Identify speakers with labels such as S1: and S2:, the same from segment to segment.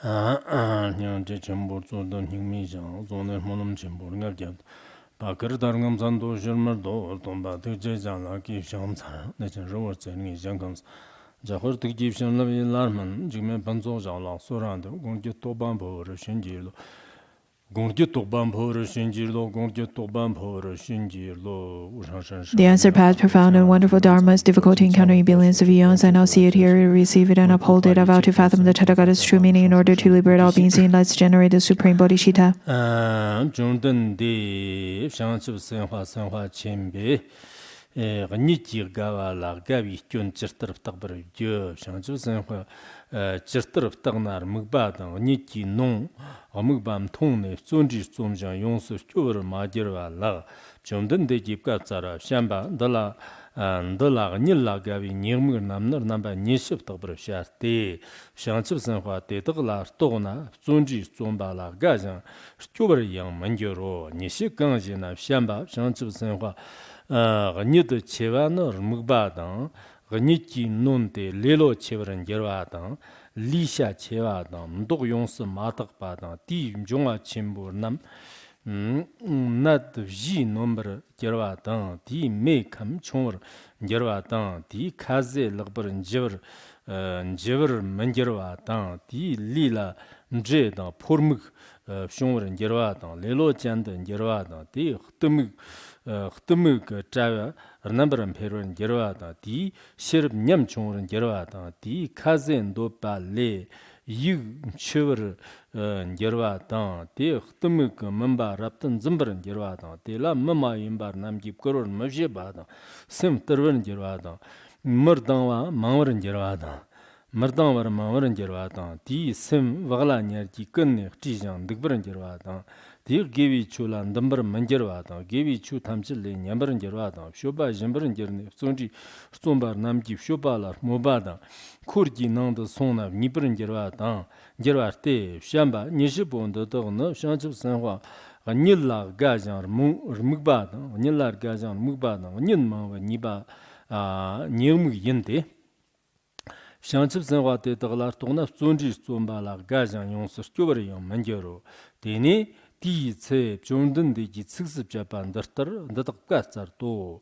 S1: 그냥 제 전부做的 힘이죠. 오늘 뭐는 전부를 게 바कर 다른 산도 실물도 돈바 되잖아. 기상사 내가 저거 전에 장강 자 허르트 기상을 위라면 지금 반조자라 소란데 공기 또반보를 신지로 공기 또반보를 신지로 공기 또반보를 신지로
S2: The answer path, profound and wonderful Dharma, is difficult to encounter in billions of eons. I now see it, hear it, receive it, and uphold it. I vow to fathom the Tathagata's true meaning in order to liberate all beings and lights, generate the supreme bodhicitta.
S1: 중등대 상습 생화 첨비 니지가와 라가비 균 찌르트럽딱 버려 상습 생화 찌르트럽딱 날 먹바다 니지 농 어묵밤 통내 존지 좀장 용수 교를 마지르와 라 중등대 집가 자라 샴바 달라 ndala nilla gabi nyirmir namnar namba nyishib tabar sharti shanchib sanhwa te tagla togna zonji zomba la gajan shkyubar yang mangyoro nishi gangji na shamba shanchib sanhwa nid chewa nor mugba dang niki nonte lelo chewaran gerwa dang lisha chewa dang mdog yongsi matak ba dang di mjonga chimbo nam nat ji number gerwa dang di me kam chongor gerwa dang di kaze lagbar njewar mangerwa dang di lila nje dang pormuk shongor gerwa dang lelo jand gerwa dang di khtumuk trawa number peror gerwa dang di shirb nyam chongor gerwa dang di kaze ndo pa le yig chöver gerwa dang te khtumuk mamba raptan zimbar gerwa dang te la mama yimbar namgi koror mavje ba dang sim terwen gerwa dang mardang wa mangwar gerwa dang mardang war mangwar gerwa dang ti sim wagla nyer ki kunne chi jang digbar gerwa dang ti gewi chula ndambar mangerwa dang gewi chu tamchil le nyambar gerwa dang shoba jimbar gerne sonji sombar namgi shoba lar moba dang kurgi nangda songna niprin gerwa dang gerwa te shamba nishibonda dagna shanchib sanhwa nilla gajang mugba dang nilla gajang mugba dang nin mangwa niba nyingmug yinde shanchib sanhwa te daglar togna zonji somba la gajang yongsir kyobar yang mangyaro teni di tse chondin de gi tsiksib japan dartar ndadak gatsar to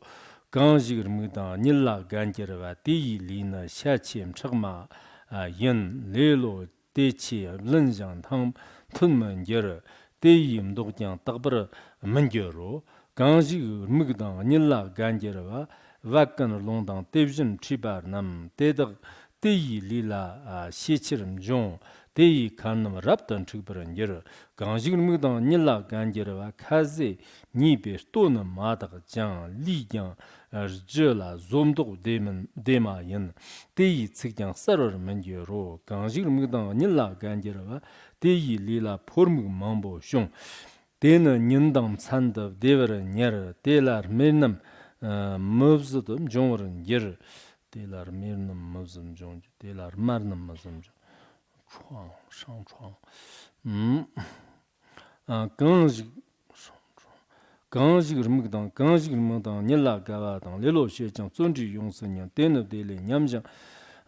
S1: 강직을 무다 닐라 간제르와 디리나 샤치엠 척마 연 레로 대치 런장 탕 튼먼제르 대임 독장 딱버 먼저로 강직을 무다 닐라 간제르와 와칸 롱당 대비진 치바남 대덕 대이리라 시치름 종 대이 칸놈 랍던 측버런 여러 강직을 무다 닐라 간제르와 카제 니베 또는 마다가 장 리장 르라 좀독 데마인 대이 측장 서러를 먼저로 강직을 무다 닐라 간제르와 대이 리라 포르무 망보 숑 대는 년당 산더 데버르 녀르 데라 메남 무브즈도 종어른 여 데라 메남 무즘 종 데라 마르남 무즘 종床上床강직을 먹당 강직을 먹당 닐라 가와당 레로 셰장 존지 용선냥 데너데레 냠장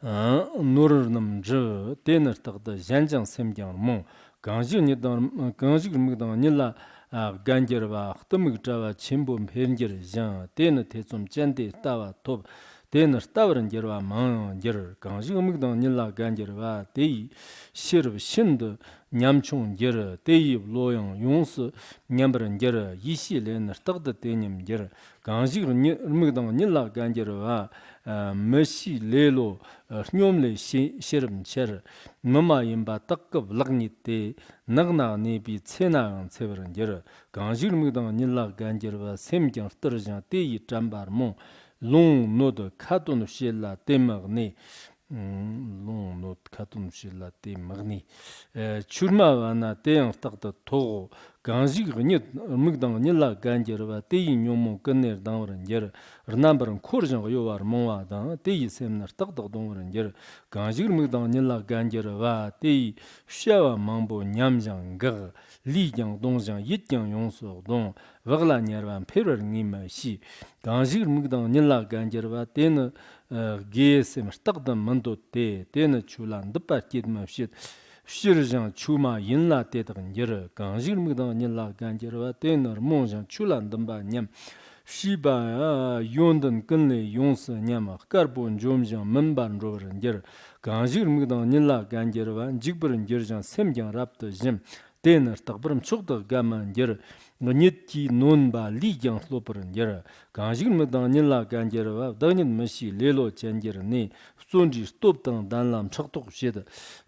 S1: 노르남 저 데너 딱다 잔장 셈장 뭐 강직니당 강직을 먹당 닐라 간저바 htmig 자와 침본 벤저르 장 데너 대좀 짠데 따와 톱 데너 따버는 저와 망저 강직 먹당 닐라 간저바 데이 시르 신도 냠총 저르 데이 로용 용스 냠버는 저르 이시레너 딱다 데님 저르 강직 먹당 닐라 간저바 메시 레로 뇽레 시름 셔 마마임바 딱급 락니테 나그나네비 체나랑 체버는 저르 강직 먹당 닐라 간저바 셈장 떨어져 데이 잠바르모 롱 노드 카톤 실라 데마그니 롱 노드 카톤 실라 데마그니 추르마와나 데양 딱다 토고 강직이 먹당 닐라 간저바 데이 뇽모 끝내 당ව른 저 르남버는 코르정 요와르 몽와다 데이 셈나 딱딱 동व른 저 강직을 먹당 닐라 간저바 데이 샤와 망보 냠장 거 리장 동장 이장 용소 동 wagla nyarwan perer ngima shi ganjir mugdang nilla ganjirwa ten gsm staqdam mando te ten chulan dpa kidma shit 시르장 추마 인라 때덕은 여러 강식무당 인라 간제와 때너 몽장 출란던바냠 시바야 용던 근래 용스 냐마 카본 좀장 መን반 로버는 여 강식무당 인라 간제와 직버는 여장 샘장 랍도 짐 때너 딱버름 축도 가만 여 니티 논바 리장 슬로퍼는 여 강식무당 인라 간제와 더닌 머시 레로 젠제르니 손지 스톱당 단람 척독 시드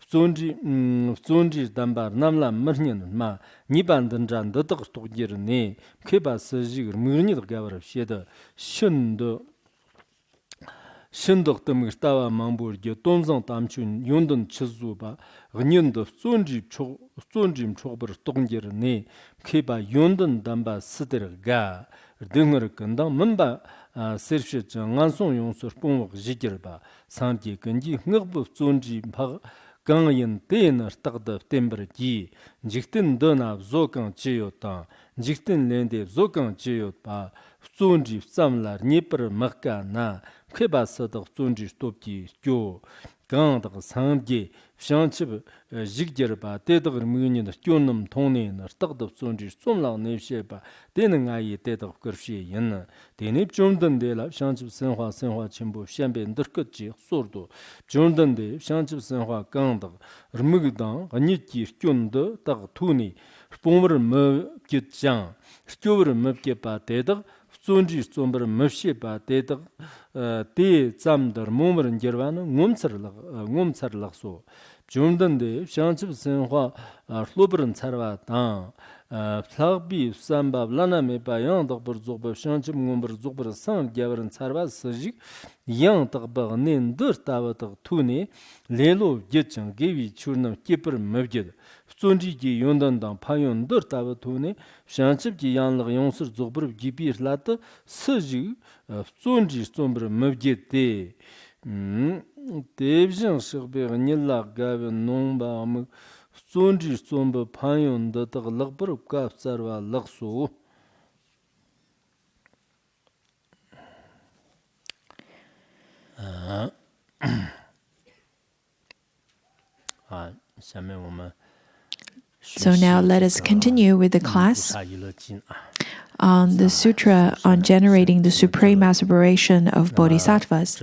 S1: 존지 담바 남라 머니는 마 니반든 잔더 독지르니 케바스지그 무니도 가버럽 시드 신도 뜸스타와 망부르게 돈성 담춘 용던 치즈바 은연도 존짐 초버 독지르니 케바 용던 담바 스데르가 등을 건당 문바 세르시 정안송 용서 뽕목 지기르바 상기 근지 흑부 존지 바 강연 때는 딱다 템버지 직든 더나 조강 지요다 직든 렌데 조강 지요바 존지 삼라 니퍼 막가나 쾌바서도 존지 스톱지 교 강다 상기 샹치 직저바 때덕을 무니는 교놈 통내는 딱다 존지 좀라 내셰바 되는 아이 때덕 그르시 연 되네 좀던데라 샹치 선화 전부 현변 들것지 소르도 좀던데 샹치 선화 강다 르무기당 아니지 교는도 딱 투니 뽕을 먹겠장 스토브를 먹게바 때덕 존지 좀버 먹시바 때덕 때 잠들 몸을 겨와는 몸살락소 좀던데 샹치 선화 슬로브른 차르와다 플라비 삼바 라나메 바양 덕버 조버 샹치 몸버 조버 상 겨버른 차르와 서직 양 덕버 넨더 타와덕 투니 레로 get장 게위 추르는 끼퍼 먹게 존지기 용단당 파용더 타와 투니 샹치기 양력 용서 조버 기비르라트 서직 존지 좀버 먹게 때 대비정 서베 닐라 가베 농바 존지 좀버 파용더 덕 럭버 갑사와 럭소
S2: So now let us continue with the class on the Sutra on generating the supreme aspiration of Bodhisattvas.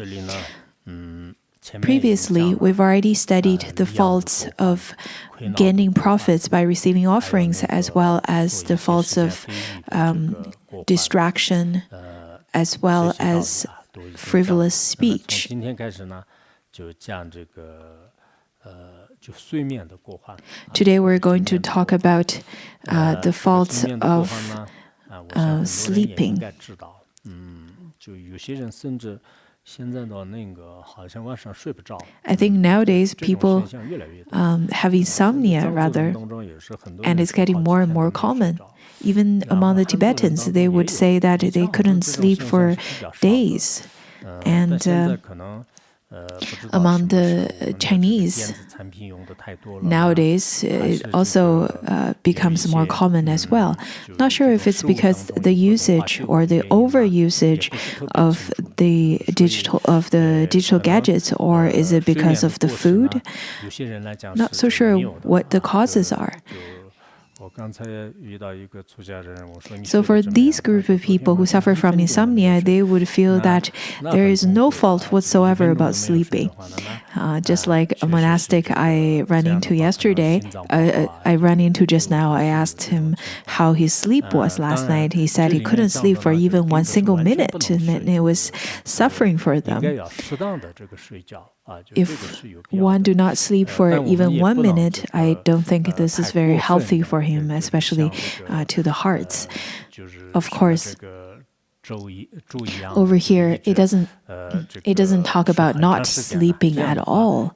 S2: Previously, we've already studied the faults of gaining profits by receiving offerings, as well as the faults of distraction, as well as frivolous speech. Today we're going to talk about the faults of sleeping. I think nowadays people have insomnia rather, and it's getting more and more common. Even among the Tibetans, they would say that they couldn't sleep for days. And among the Chinese, nowadays it also becomes more common as well. Not sure if it's because the usage or the overusage of the digital gadgets, or is it because of the food? Not so sure what the causes are. So for these group of people who suffer from insomnia, they would feel that there is no fault whatsoever about sleeping. Just like a monastic I ran into just now, I asked him how his sleep was last night. He said he couldn't sleep for even one single minute, and it was suffering for them. If one do not sleep for even 1 minute, I don't think this is very healthy for him, especially to the hearts. Of course, over here, it doesn't talk about not sleeping at all.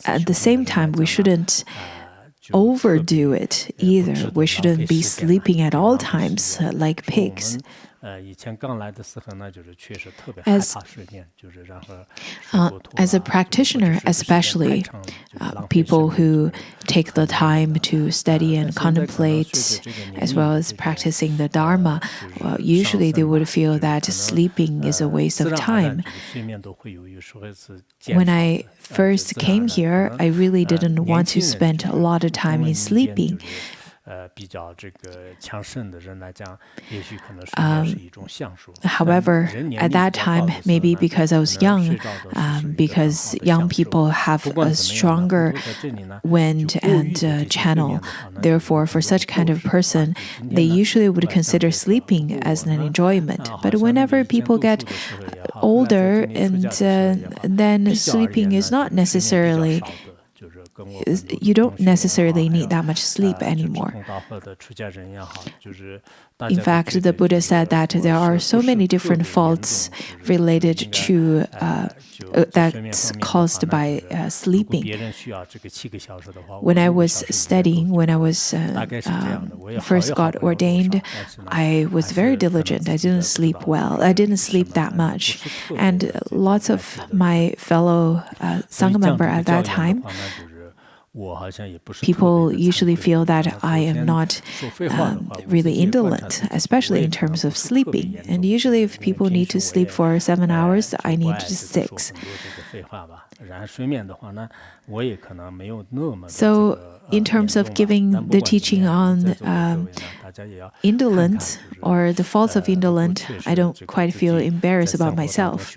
S2: At the same time, we shouldn't overdo it either. We shouldn't be sleeping at all times like pigs. As a practitioner, especially people who take the time to study and contemplate, as well as practicing the Dharma, usually they would feel that sleeping is a waste of time. When I first came here, I really didn't want to spend a lot of time in sleeping. However, at that time, maybe because I was young, because young people have a stronger wind and channel, therefore, for such kind of person, they usually would consider sleeping as an enjoyment. But whenever people get older, and then sleeping is not necessarily you don't necessarily need that much sleep anymore. In fact, the Buddha said that there are so many different faults related to that's caused by sleeping. When I was studying, when I was first got ordained, I was very diligent. I didn't sleep well. I didn't sleep that much. And lots of my fellow Sangha members at that time, people usually feel that I am not really indolent, especially in terms of sleeping. And usually if people need to sleep for 7 hours, I need 6. So in terms of giving the teaching on indolence or the faults of indolent, I don't quite feel embarrassed about myself.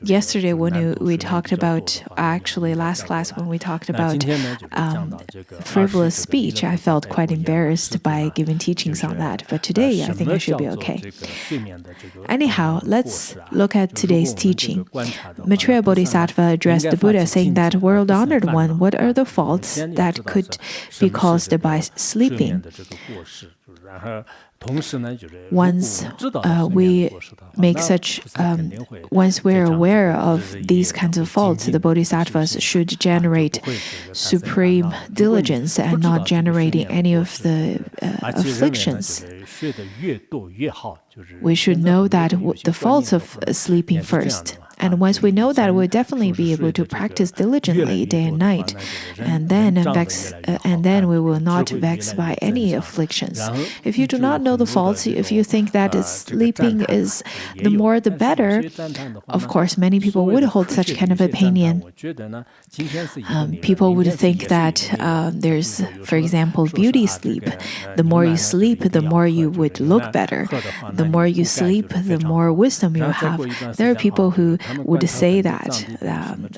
S2: Yesterday when we talked about, actually last class when we talked about frivolous speech, I felt quite embarrassed by giving teachings on that. But today, I think I should be okay. Anyhow, let's look at today's teaching. Maitreya Bodhisattva addressed the Buddha saying that, World-honored one, what are the faults that could be caused by sleeping? Once we make such, once we're aware of these kinds of faults, the Bodhisattvas should generate supreme diligence and not generating any of the afflictions. We should know that the faults of sleeping first. And once we know that, we'll definitely be able to practice diligently day and night. And then we will not vex by any afflictions. If you do not know the faults, if you think that sleeping is the more the better, of course, many people would hold such kind of opinion. People would think that there's, for example, beauty sleep. The more you sleep, the more you would look better. The more you sleep, the more wisdom you have. There are people who would say that,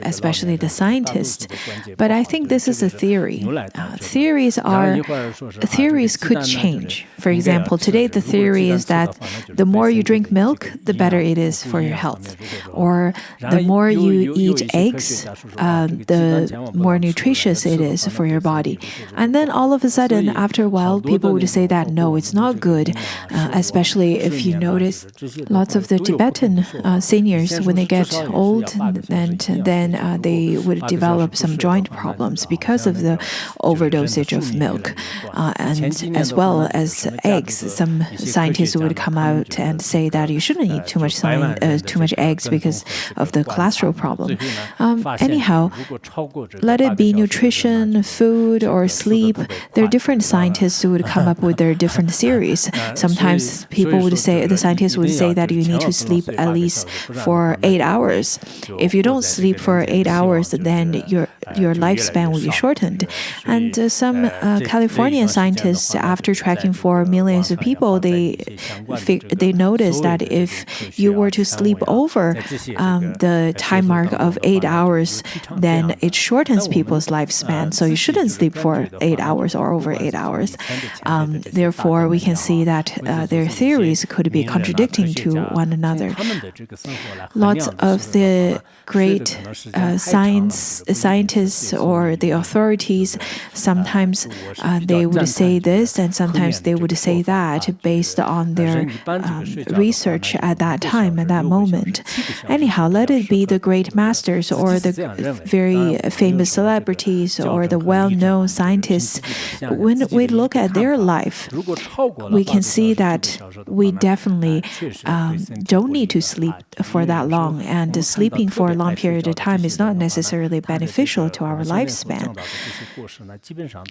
S2: especially the scientists. But I think this is a theory. Theories could change. For example, today the theory is that the more you drink milk, the better it is for your health. Or the more you eat eggs, the more nutritious it is for your body. And then all of a sudden, after a while, people would say that, no, it's not good. Especially if you notice lots of the Tibetan seniors, when they get old, and then they would develop some joint problems because of the overdosage of milk, and as well as eggs. Some scientists would come out and say that you shouldn't eat too much eggs because of the cholesterol problem. Anyhow, let it be nutrition, food, or sleep. There are different scientists who would come up with their different theories. Sometimes the scientists would say that you need to sleep at least for 8 hours. If you don't sleep for 8 hours, then your lifespan will be shortened. And some Californian scientists, after tracking for millions of people, they noticed that if you were to sleep over the time mark of 8 hours, then it shortens people's lifespan. So you shouldn't sleep for 8 hours or over 8 hours. Therefore, we can see that their theories could be contradicting to one another. Lots of the great scientists scientists or the authorities, sometimes they would say this and sometimes they would say that based on their research at that time, at that moment. Anyhow, let it be the great masters or the very famous celebrities or the well-known scientists. When we look at their life, we can see that we definitely don't need to sleep for that long, and sleeping for a long period of time is not necessarily beneficial to our lifespan.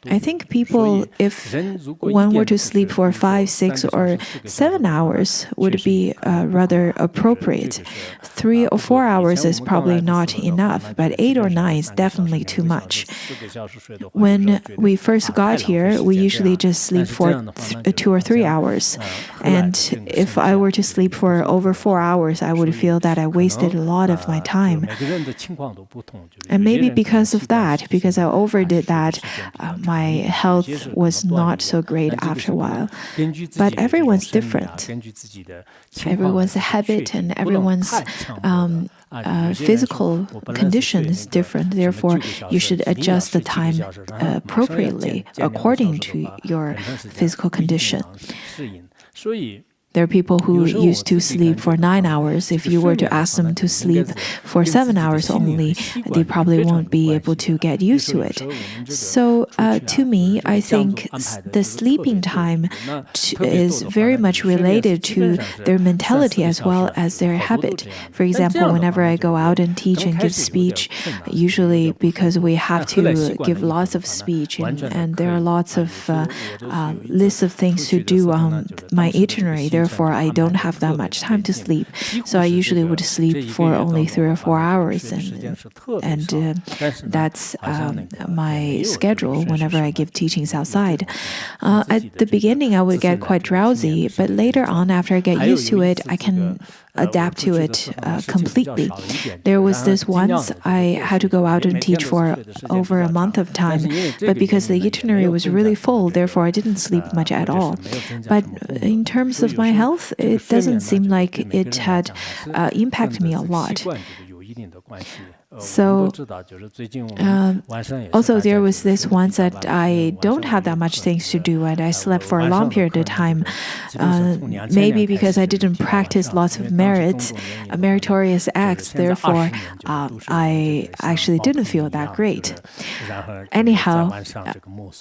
S2: I think people, if one were to sleep for 5, 6, or 7 hours, would be rather appropriate. 3 or 4 hours is probably not enough, but 8 or 9 is definitely too much. When we first got here, we usually just sleep for 2 or 3 hours. And if I were to sleep for over 4 hours, I would feel that I wasted a lot of my time. And maybe because of that, because I overdid that, my health was not so great after a while. But everyone's different. Everyone's habit and everyone's physical condition is different. Therefore, you should adjust the time appropriately according to your physical condition. There are people who used to sleep for 9 hours. If you were to ask them to sleep for 7 hours only, they probably won't be able to get used to it. So to me, I think the sleeping time is very much related to their mentality as well as their habit. For example, whenever I go out and teach and give speech, usually because we have to give lots of speech and there are lots of lists of things to do on my itinerary. Therefore, I don't have that much time to sleep. So I usually would sleep for only 3 or 4 hours. And that's my schedule whenever I give teachings outside. At the beginning, I would get quite drowsy. But later on, after I get used to it, I can adapt to it completely. There was this once I had to go out and teach for over a month of time, but because the itinerary was really full, therefore I didn't sleep much at all. But in terms of my health, it doesn't seem like it had impacted me a lot. So also there was this once that I don't have that much things to do and I slept for a long period of time, maybe because I didn't practice lots of meritorious acts. Therefore, I actually didn't feel that great. Anyhow,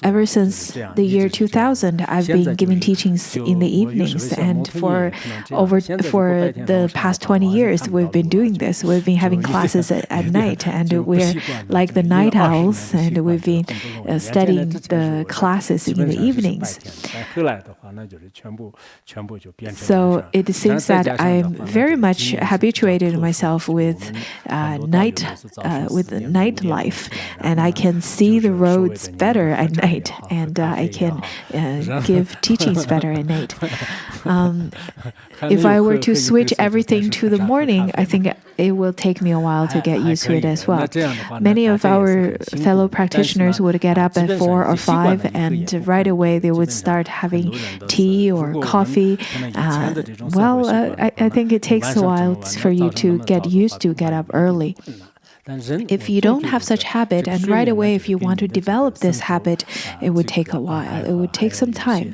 S2: ever since the year 2000, I've been giving teachings in the evenings, and for the past 20 years, we've been doing this. We've been having classes at night. And we're like the night owls, and we've been studying the classes in the evenings. So it seems that I'm very much habituated myself with nightlife, and I can see the roads better at night, and I can give teachings better at night. If I were to switch everything to the morning, I think it will take me a while to get used to it as well. Many of our fellow practitioners would get up at 4 or 5, and right away they would start having tea or coffee. I think it takes a while for you to get used to get up early. If you don't have such habit, and right away if you want to develop this habit, it would take a while. It would take some time.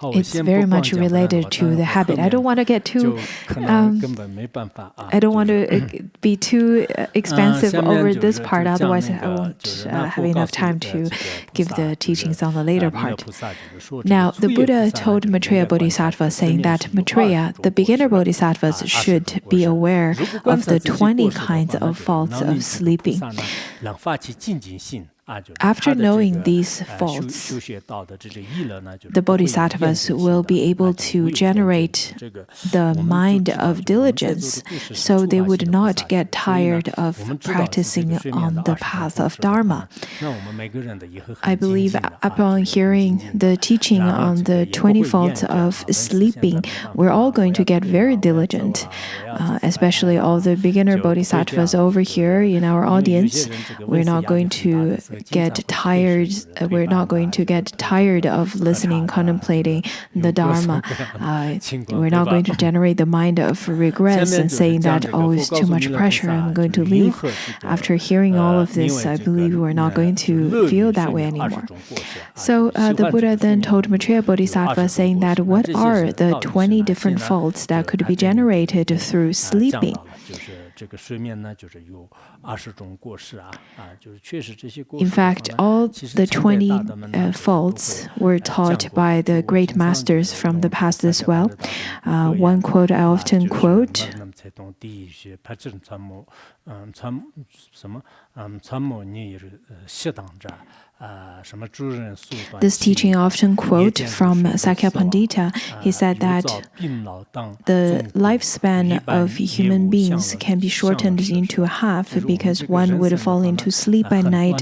S2: It's very much related to the habit. I don't want to get too I don't want to be too expansive over this part, otherwise I won't have enough time to give the teachings on the later part. Now, the Buddha told Maitreya Bodhisattva, saying that Maitreya, the beginner Bodhisattvas, should be aware of the 20 kinds of faults of sleeping. After knowing these faults, the Bodhisattvas will be able to generate the mind of diligence, so they would not get tired of practicing on the path of Dharma. I believe upon hearing the teaching on the 20 faults of sleeping, we're all going to get very diligent, especially all the beginner Bodhisattvas over here in our audience. we're not going to get tired. We're not going to get tired of listening, contemplating the Dharma. We're not going to generate the mind of regrets and saying that, oh, it's too much pressure, I'm going to leave. After hearing all of this, I believe we're not going to feel that way anymore. So the Buddha then told Maitreya Bodhisattva, saying that what are the 20 different faults that could be generated through sleeping? In fact, all the 20 faults were taught by the great masters from the past as well. One quote I often quote, this teaching I often quote from Sakya Pandita. He said that the lifespan of human beings can be shortened into half because one would fall into sleep at night.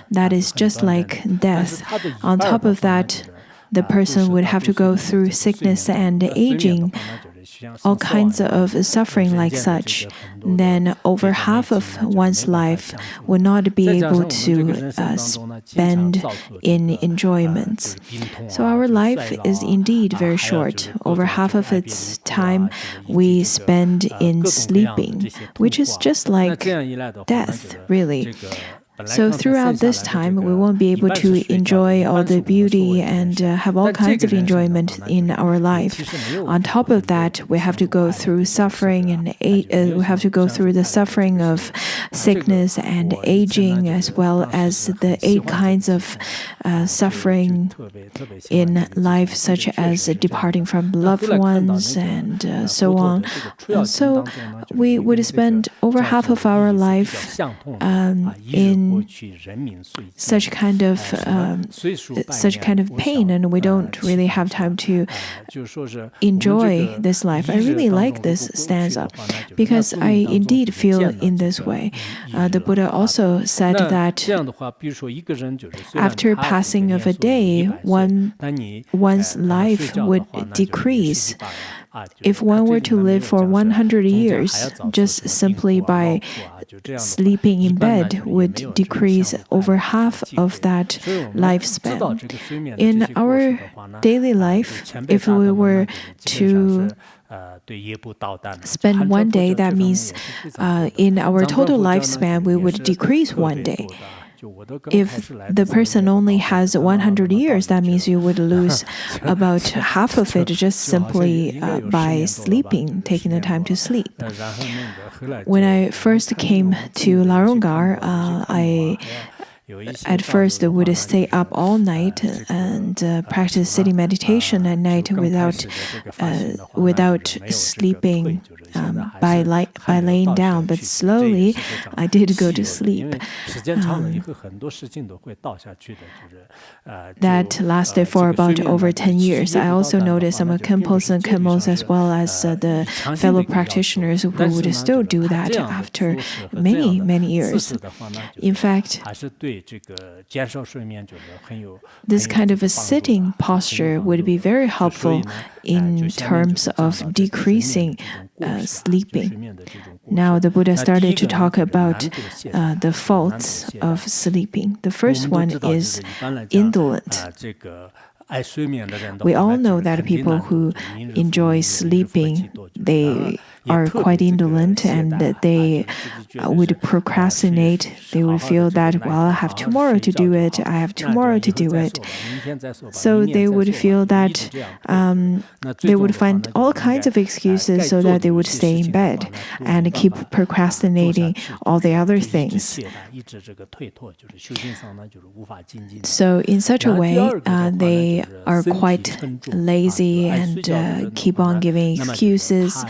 S2: That is just like death. On top of that, the person would have to go through sickness and aging, all kinds of suffering like such. Then over half of one's life would not be able to spend in enjoyments. So our life is indeed very short. Over half of its time we spend in sleeping, which is just like death, really. So throughout this time, we won't be able to enjoy all the beauty and have all kinds of enjoyment in our life. On top of that, we have to go through suffering and we have to go through the suffering of sickness and aging, as well as the 8 kinds of suffering in life, such as departing from loved ones and so on. So we would spend over half of our life in such kind of pain, and we don't really have time to enjoy this life. I really like this stanza because I indeed feel in this way. The Buddha also said that after passing of a day, one's life would decrease. If one were to live for 100 years, just simply by sleeping in bed would decrease over half of that lifespan. In our daily life, if we were to spend one day, that means in our total lifespan, we would decrease one day. If the person only has 100 years, that means you would lose about half of it just simply by sleeping, taking the time to sleep. When I first came to Larungar, I at first would stay up all night and practice sitting meditation at night without sleeping by laying down, but slowly I did go to sleep. That lasted for about over 10 years. I also noticed some Khenpos and Khenmos, as well as the fellow practitioners who would still do that after many, many years. In fact, this kind of a sitting posture would be very helpful in terms of decreasing sleeping. Now the Buddha started to talk about the faults of sleeping. The first one is indolent. We all know that people who enjoy sleeping, they are quite indolent and that they would procrastinate. They would feel that, well, I have tomorrow to do it. I have tomorrow to do it. So they would feel that they would find all kinds of excuses so that they would stay in bed and keep procrastinating all the other things. So in such a way, they are quite lazy and keep on giving excuses.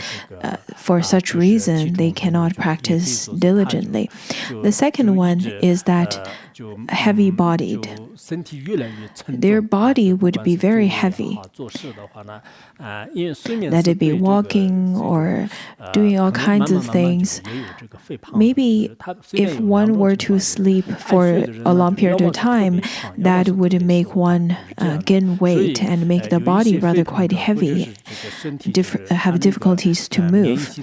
S2: For such reason, they cannot practice diligently. The second one is that heavy-bodied. Their body would be very heavy. Let it be walking or doing all kinds of things. Maybe if one were to sleep for a long period of time, that would make one gain weight and make the body rather quite heavy, have difficulties to move.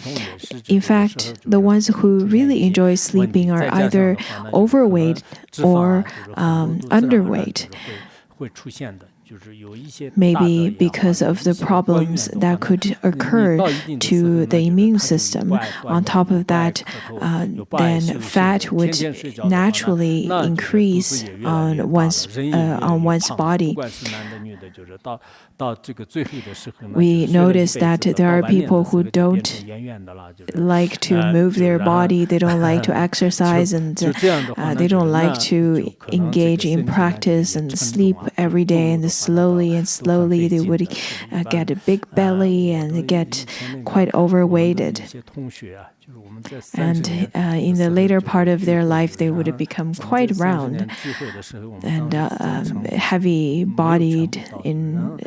S2: In fact, the ones who really enjoy sleeping are either overweight or underweight. Maybe because of the problems that could occur to the immune system. On top of that, then fat would naturally increase on one's body. We notice that there are people who don't like to move their body, they don't like to exercise, and they don't like to engage in practice and sleep every day, and slowly they would get a big belly and get quite overweighted. And in the later part of their life, they would become quite round and heavy-bodied, in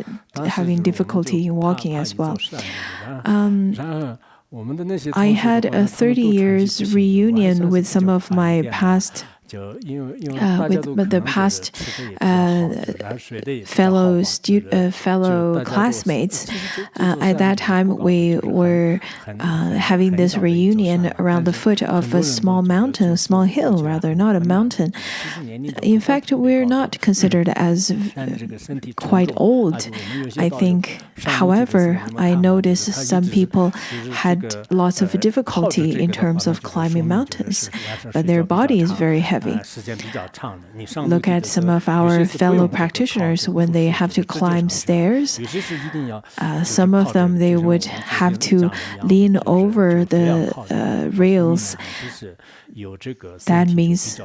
S2: having difficulty in walking as well. I had a 30 years reunion with some of my past fellow classmates. At that time, we were having this reunion around the foot of a small mountain, a small hill rather, not a mountain. In fact, we're not considered as quite old, I think. However, I noticed some people had lots of difficulty in terms of climbing mountains, but their body is very heavy. Look at some of our fellow practitioners when they have to climb stairs. Some of them, they would have to lean over the rails. That means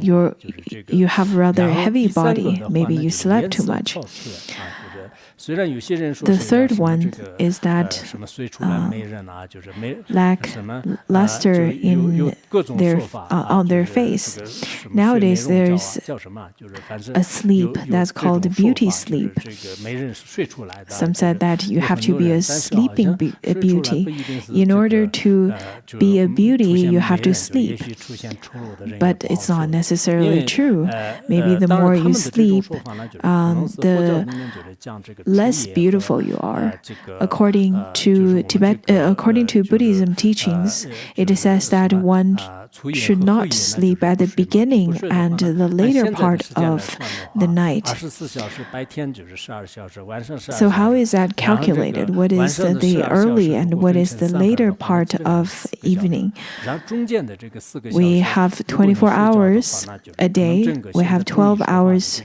S2: you have rather heavy body. Maybe you slept too much. The third one is that lack luster on their face. Nowadays, there's a sleep that's called beauty sleep. Some said that you have to be a sleeping beauty. In order to be a beauty, you have to sleep. But it's not necessarily true. Maybe the more you sleep, the less beautiful you are. According to Buddhism teachings, it says that one should not sleep at the beginning and the later part of the night. So how is that calculated? What is the early and what is the later part of evening? We have 24 hours a day. We have 12 hours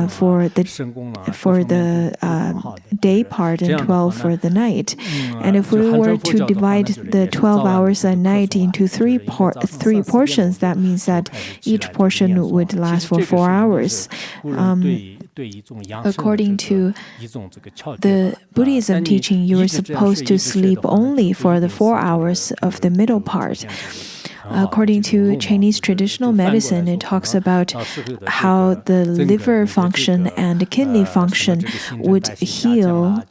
S2: for the day part and 12 for the night. And if we were to divide the 12 hours a night into three portions, that means that each portion would last for 4 hours. According to the Buddhism teaching, you are supposed to sleep only for the 4 hours of the middle part. According to Chinese traditional medicine, it talks about how the liver function and the kidney function would heal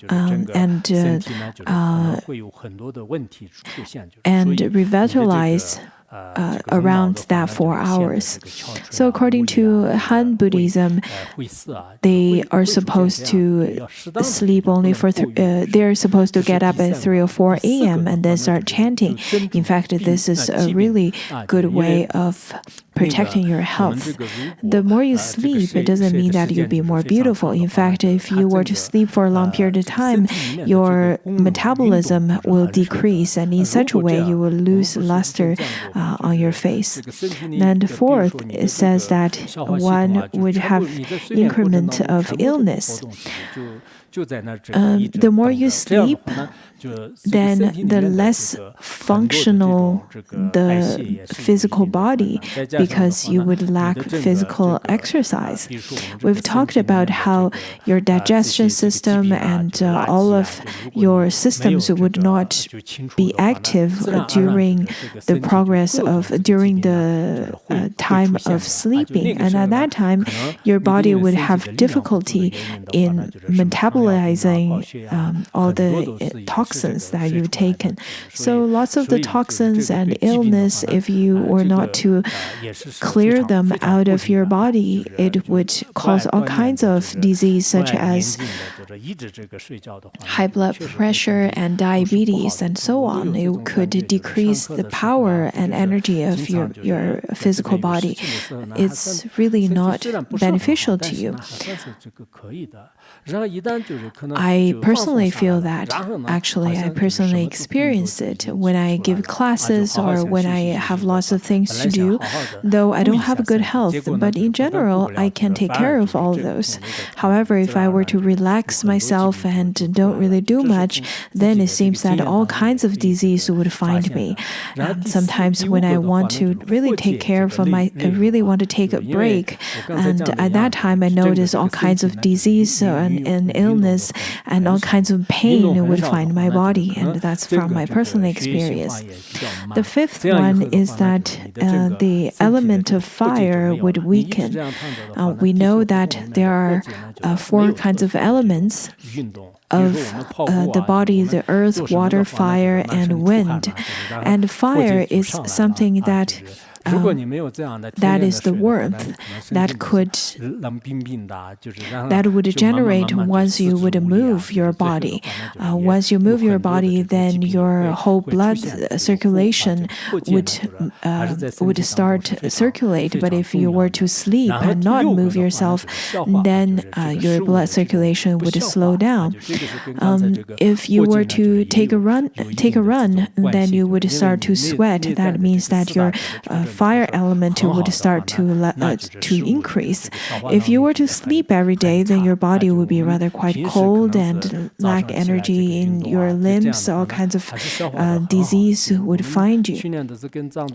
S2: and revitalize around that 4 hours. So according to Han Buddhism, they are supposed to sleep only for they're supposed to get up at 3 or 4 a.m. and then start chanting. In fact, this is a really good way of protecting your health. The more you sleep, it doesn't mean that you'll be more beautiful. In fact, if you were to sleep for a long period of time, your metabolism will decrease, and in such a way, you will lose luster on your face. And fourth, it says that one would have increment of illness. The more you sleep, then the less functional the physical body, because you would lack physical exercise. We've talked about how your digestion system and all of your systems would not be active during the time of sleeping, and at that time your body would have difficulty in metabolizing all the toxins that you've taken. So lots of the toxins and illness, if you were not to clear them out of your body, it would cause all kinds of disease such as high blood pressure and diabetes and so on. It could decrease the power and energy of your physical body. It's really not beneficial to you. I personally feel that. Actually, I personally experience it when I give classes or when I have lots of things to do, though I don't have good health. But in general, I can take care of all those. However, if I were to relax myself and don't really do much, then it seems that all kinds of disease would find me. Sometimes when I want to really take care of I really want to take a break, and at that time I notice all kinds of disease and illness and all kinds of pain would find my body, and that's from my personal experience. The fifth one is that the element of fire would weaken. We know that there are 4 kinds of elements of the body: the earth, water, fire, and wind. And fire is something that is the warmth that would generate once you would move your body. Once you move your body, then your whole blood circulation would start circulate. But if you were to sleep and not move yourself, then your blood circulation would slow down. If you were to take a run, then you would start to sweat. That means that your fire element would start to increase. If you were to sleep every day, then your body would be rather quite cold and lack energy in your limbs. All kinds of disease would find you.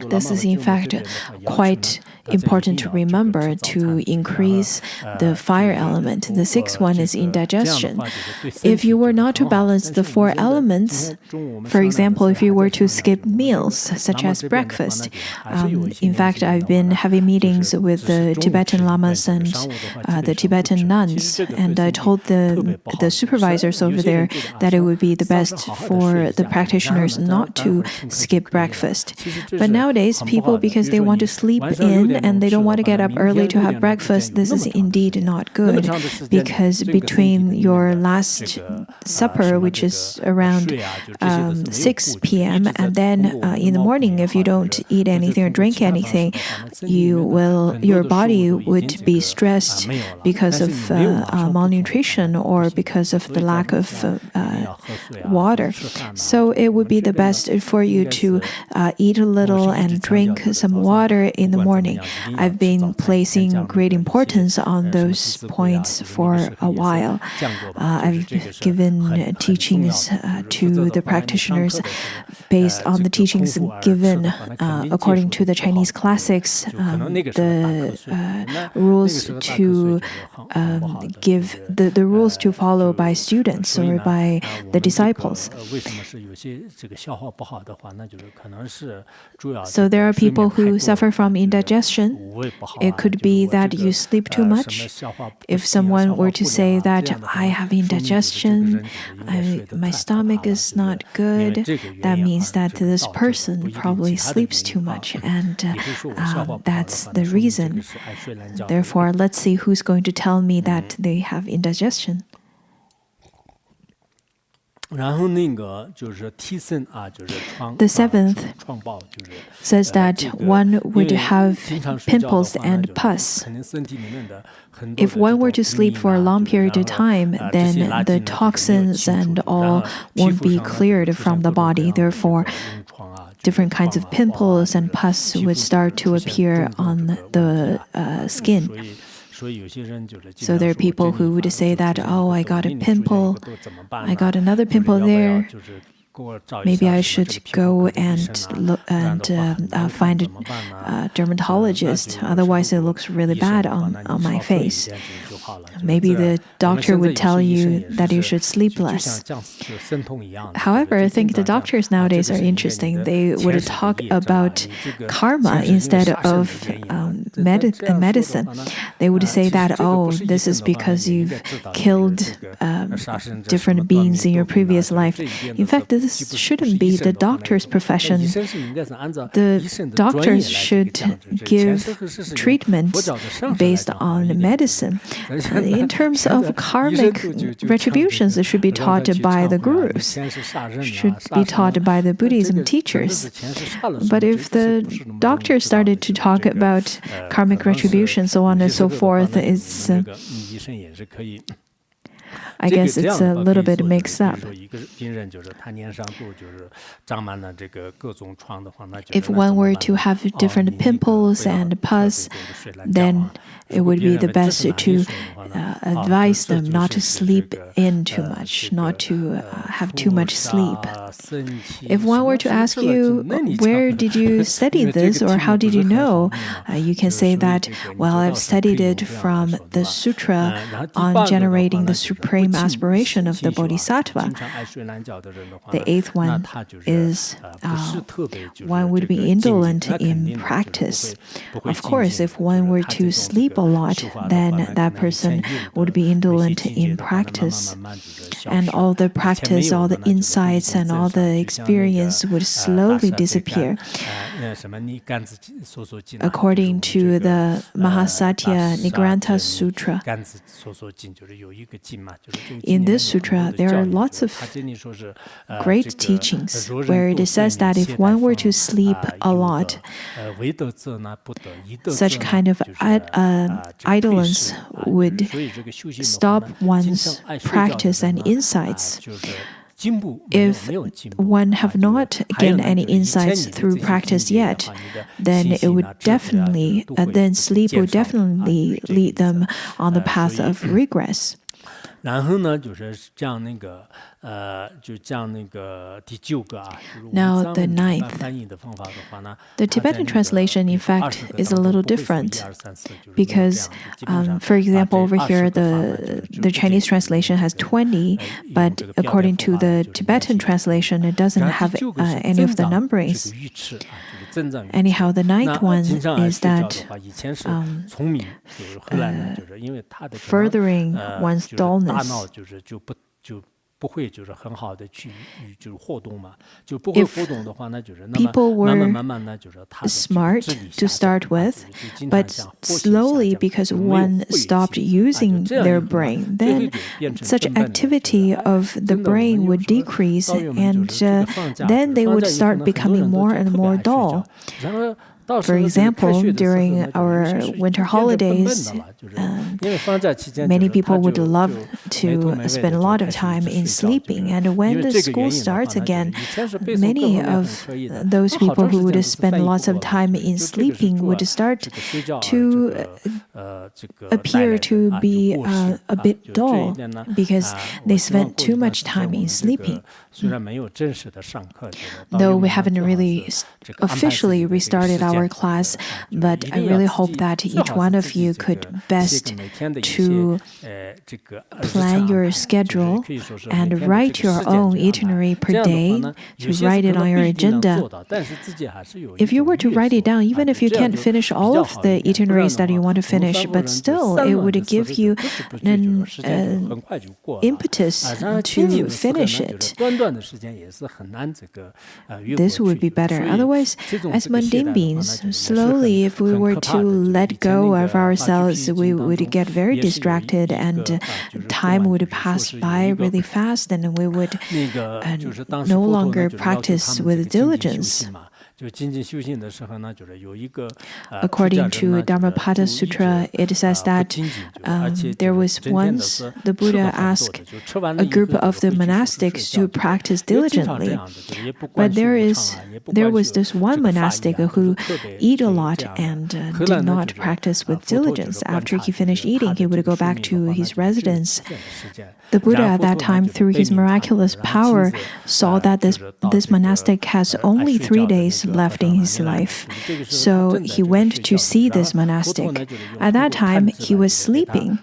S2: This is in fact quite important to remember to increase the fire element. The 6th one is indigestion. If you were not to balance the 4 elements, for example, if you were to skip meals such as breakfast, in fact, I've been having meetings with the Tibetan lamas and the Tibetan nuns, and I told the supervisors over there that it would be the best for the practitioners not to skip breakfast. But nowadays, people, because they want to sleep in and they don't want to get up early to have breakfast, this is indeed not good, because between your last supper, which is around 6 p.m., and then in the morning, if you don't eat anything or drink anything, your body would be stressed because of malnutrition or because of the lack of water. So it would be the best for you to eat a little and drink some water in the morning. I've been placing great importance on those points for a while. I've given teachings to the practitioners based on the teachings given according to the Chinese classics, the rules to give the rules to follow by students or by the disciples. So there are people who suffer from indigestion. It could be that you sleep too much. If someone were to say that I have indigestion, my stomach is not good, that means that this person probably sleeps too much, and that's the reason. Therefore, let's see who's going to tell me that they have indigestion. The 7th says that one would have pimples and pus. If one were to sleep for a long period of time, then the toxins and all won't be cleared from the body. Therefore, different kinds of pimples and pus would start to appear on the skin. So there are people who would say that, oh, I got a pimple, I got another pimple there. maybe I should go and look and find a dermatologist. Otherwise, it looks really bad on my face. Maybe the doctor would tell you that you should sleep less. However, I think the doctors nowadays are interesting. They would talk about karma instead of medicine. They would say that, oh, this is because you've killed different beings in your previous life. In fact, this shouldn't be the doctor's profession. The doctors should give treatment based on medicine. In terms of karmic retributions, it should be taught by the gurus, should be taught by the Buddhism teachers. But if the doctor started to talk about karmic retribution, so on and so forth, it's I guess it's a little bit mixed up. If one were to have different pimples and pus, then it would be the best to advise them not to sleep in too much, not to have too much sleep. If one were to ask you, where did you study this or how did you know? You can say that, well, I've studied it from the Sutra on generating the supreme aspiration of the Bodhisattva. The eighth one is one would be indolent in practice. Of course, if one were to sleep a lot, then that person would be indolent in practice. And all the practice, all the insights, and all the experience would slowly disappear. According to the Mahasatya Nigrantha Sutra, in this sutra, there are lots of great teachings where it says that if one were to sleep a lot, such kind of idleness would stop one's practice and insights. If one have not gained any insights through practice yet, then it would definitely, then sleep would definitely lead them on the path of regress.
S1: 然后呢，就是讲那个就讲那个第9个啊，
S2: Now the ninth.
S1: 翻译的方法的话呢，
S2: The Tibetan translation, in fact, is a little different because, for example, over here the Chinese translation has 20, but according to the Tibetan translation, it doesn't have any of the numberings. Anyhow, the ninth one is that furthering one's dullness. 不会就是很好的去就是活动嘛，就不会活动的话呢，就是那么慢慢呢，就是他 smart to start with, but slowly because one stopped using their brain, then such activity of the brain would decrease, and then they would start becoming more and more dull. For example, during our winter holidays, many people would love to spend a lot of time in sleeping. And when the school starts again, many of those people who would spend lots of time in sleeping would start to appear to be a bit dull because they spent too much time in sleeping. Though we haven't really officially restarted our class, but I really hope that each one of you could best to plan your schedule and write your own itinerary per day, to write it on your agenda. If you were to write it down, even if you can't finish all of the itineraries that you want to finish, but still it would give you an impetus to finish it. This would be better. Otherwise, as mundane beings, slowly, if we were to let go of ourselves, we would get very distracted and time would pass by really fast and we would no longer practice with diligence. According to Dharmapada Sutra, it says that there was once the Buddha asked a group of the monastics to practice diligently, but there was this one monastic who ate a lot and did not practice with diligence. After he finished eating, he would go back to his residence. The Buddha at that time, through his miraculous power, saw that this monastic has only 3 days left in his life. So he went to see this monastic. At that time, he was sleeping.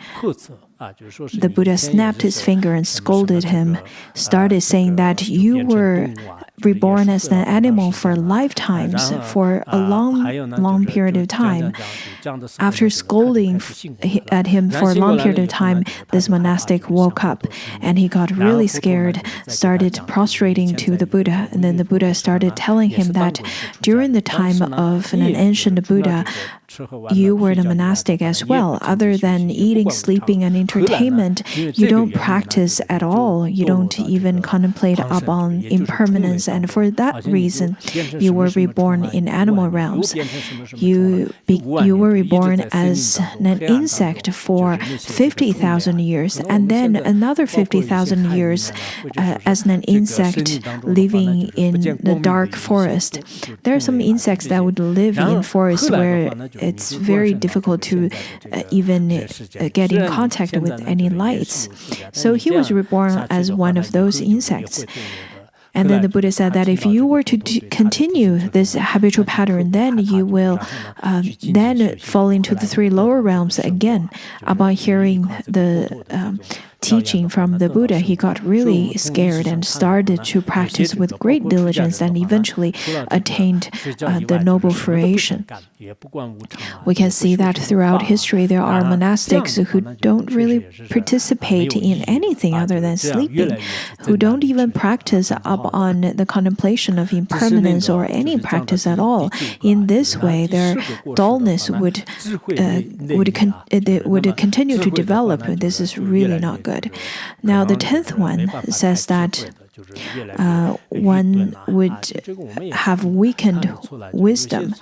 S2: The Buddha snapped his finger and scolded him, started saying that you were reborn as an animal for lifetimes, for a long period of time. After scolding at him for a long period of time, this monastic woke up and he got really scared, started prostrating to the Buddha. And then the Buddha started telling him that during the time of an ancient Buddha, you were the monastic as well. Other than eating, sleeping, and entertainment, you don't practice at all. You don't even contemplate upon impermanence. And for that reason, you were reborn in animal realms. You were reborn as an insect for 50,000 years, and then another 50,000 years as an insect living in the dark forest. There are some insects that would live in forests where it's very difficult to even get in contact with any lights. So he was reborn as one of those insects. And then the Buddha said that if you were to continue this habitual pattern, then you will then fall into the 3 lower realms again. Upon hearing the teaching from the Buddha, he got really scared and started to practice with great diligence and eventually attained the noble fruition. We can see that throughout history there are monastics who don't really participate in anything other than sleeping, who don't even practice up on the contemplation of impermanence or any practice at all. In this way, their dullness would continue to develop. This is really not good. Now, the 10th one says that one would have weakened wisdom.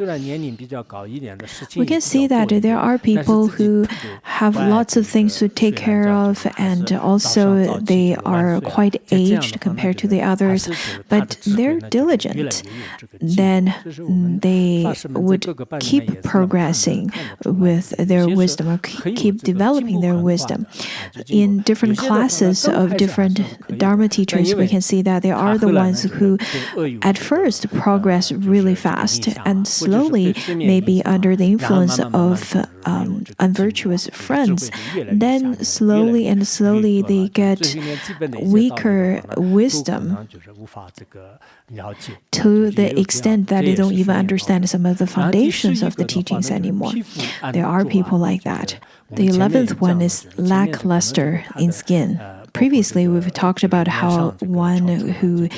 S2: We can see that there are people who have lots of things to take care of, and also they are quite aged compared to the others, but they're diligent. Then they would keep progressing with their wisdom, or keep developing their wisdom. In different classes of different Dharma teachers, we can see that they are the ones who at first progress really fast and slowly, maybe under the influence of unvirtuous friends. Then slowly and slowly they get weaker wisdom to the extent that they don't even understand some of the foundations of the teachings anymore. There are people like that. The 11th one is lackluster in skin. Previously, we've talked about how one who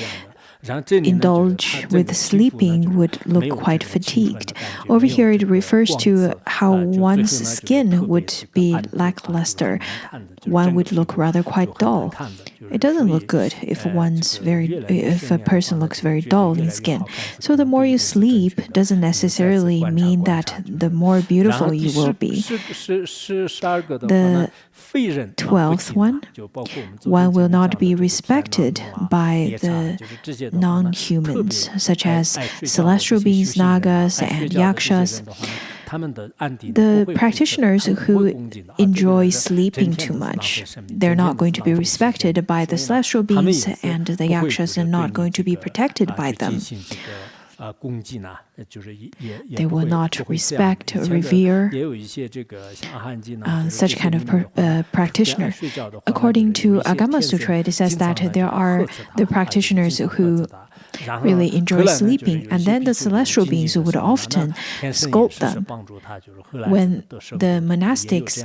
S2: indulge with sleeping would look quite fatigued. Over here, it refers to how one's skin would be lackluster. One would look rather quite dull. It doesn't look good if a person looks very dull in skin. So the more you sleep doesn't necessarily mean that the more beautiful you will be. The 12th one will not be respected by the non-humans, such as celestial beings, nagas, and yakshas. The practitioners who enjoy sleeping too much, they're not going to be respected by the celestial beings, and the yakshas are not going to be practiced by them. They will not respect or revere such kind of practitioner. According to Agama Sutra, it says that there are the practitioners who really enjoy sleeping, and then the celestial beings who would often scold them. When the monastics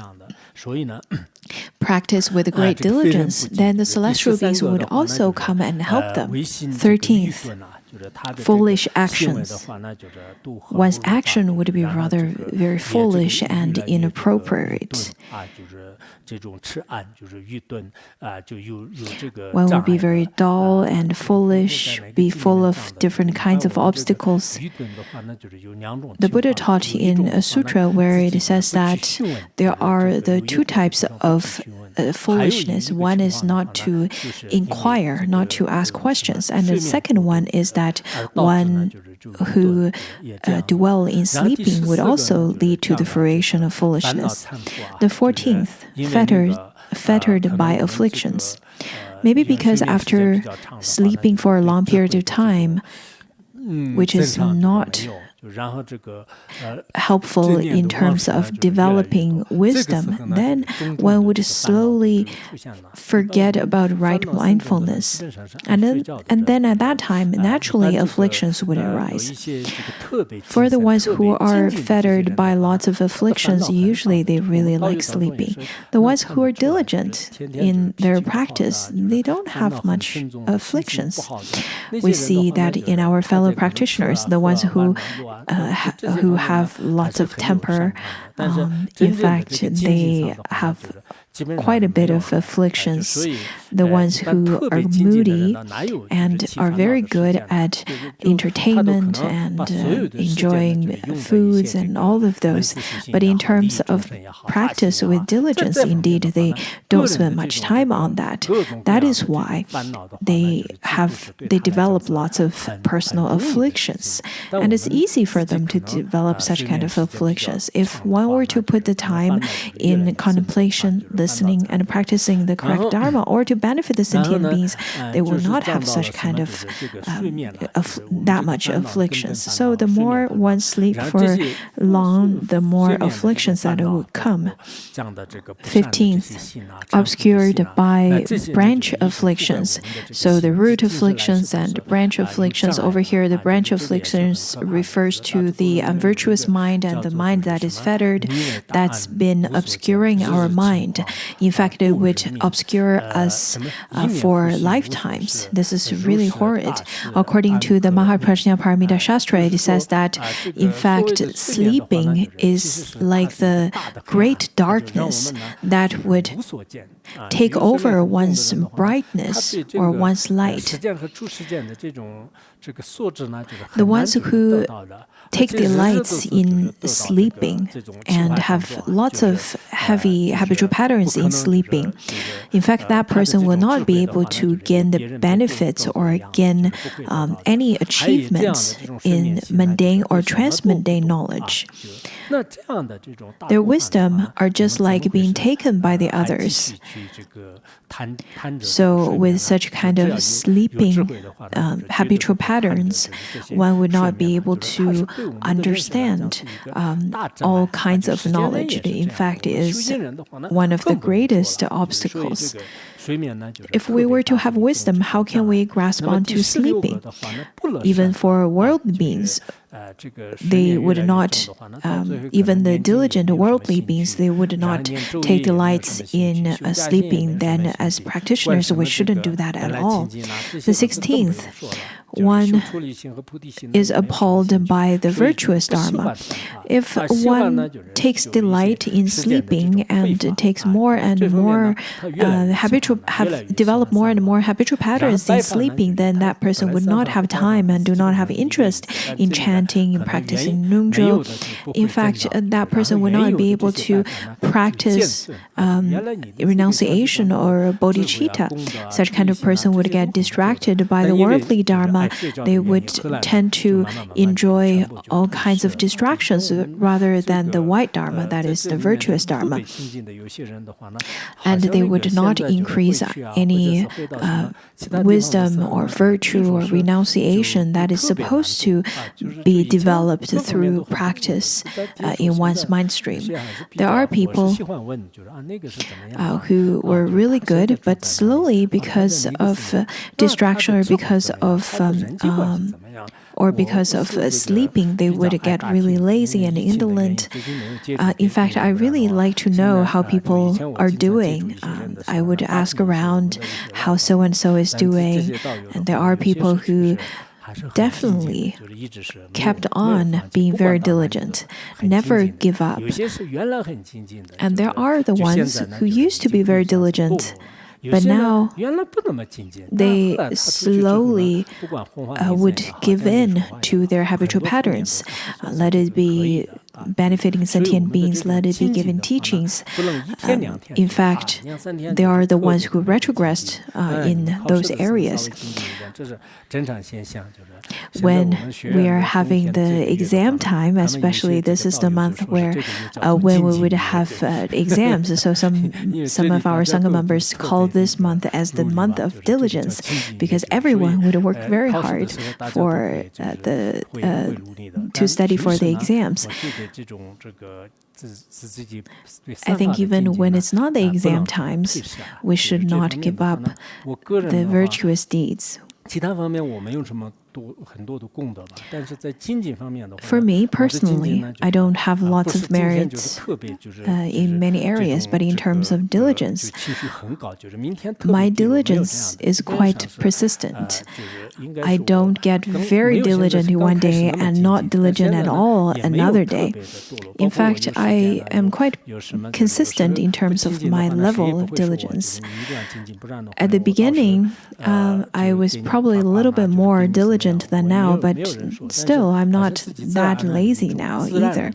S2: practice with great diligence, then the celestial beings would also come and help them. 13th foolish actions. One's action would be rather very foolish and inappropriate. One would be very dull and foolish, be full of different kinds of obstacles. The Buddha taught in a sutra where it says that there are the two types of foolishness. One is not to inquire, not to ask questions. And the second one is that one who dwell in sleeping would also lead to the fruition of foolishness. The 14th, fettered by afflictions. Maybe because after sleeping for a long period of time, which is not helpful in terms of developing wisdom, then one would slowly forget about right mindfulness. And then at that time, naturally afflictions would arise. For the ones who are fettered by lots of afflictions, usually they really like sleeping. The ones who are diligent in their practice, they don't have much afflictions. We see that in our fellow practitioners, the ones who have lots of temper. In fact, they have quite a bit of afflictions. The ones who are moody and are very good at entertainment and enjoying foods and all of those. But in terms of practice with diligence, indeed, they don't spend much time on that. That is why they develop lots of personal afflictions. And it's easy for them to develop such kind of afflictions. If one were to put the time in contemplation, listening, and practicing the correct Dharma, or to benefit the sentient beings, they will not have such kind of that much afflictions. So the more one sleep for long, the more afflictions that will come. 15th, obscured by branch afflictions. So the root afflictions and branch afflictions. Over here, the branch afflictions refers to the unvirtuous mind and the mind that is fettered, that's been obscuring our mind. In fact, it would obscure us for lifetimes. This is really horrid. According to the Mahaprajna Paramita Shastra, it says that, in fact, sleeping is like the great darkness that would take over one's brightness or one's light. The ones who take delights in sleeping and have lots of heavy habitual patterns in sleeping. In fact, that person will not be able to gain the benefits or gain any achievements in mundane or transmundane knowledge. Their wisdom are just like being taken by the others. So with such kind of sleeping habitual patterns, one would not be able to understand all kinds of knowledge. In fact, it is one of the greatest obstacles. If we were to have wisdom, how can we grasp onto sleeping? Even for worldly beings, they would not, even the diligent worldly beings, they would not take delights in sleeping. Then as practitioners, we shouldn't do that at all. The 16th, one is appalled by the virtuous Dharma. If one takes delight in sleeping and takes more and more develop more and more habitual patterns in sleeping, then that person would not have time and do not have interest in chanting and practicing nungjo. In fact, that person would not be able to practice renunciation or bodhicitta. Such kind of person would get distracted by the worldly Dharma. They would tend to enjoy all kinds of distractions rather than the white Dharma, that is the virtuous Dharma. And they would not increase any wisdom or virtue or renunciation that is supposed to be developed through practice in one's mind stream. There are people who were really good, but slowly because of distraction or because of sleeping, they would get really lazy and indolent. In fact, I really like to know how people are doing. I would ask around how so-and-so is doing. And there are people who definitely kept on being very diligent, never give up. And there are the ones who used to be very diligent, but now they slowly would give in to their habitual patterns. Let it be benefiting sentient beings, let it be given teachings. In fact, they are the ones who retrogressed in those areas. When we are having the exam time, especially this is the month where when we would have exams, so some of our Sangha members call this month as the month of diligence, because everyone would work very hard for to study for the exams. I think even when it's not the exam times, we should not give up the virtuous deeds. For me personally, I don't have lots of merits in many areas, but in terms of diligence, my diligence is quite persistent. I don't get very diligent one day and not diligent at all another day. In fact, I am quite consistent in terms of my level of diligence. At the beginning, I was probably a little bit more diligent than now, but still, I'm not that lazy now either.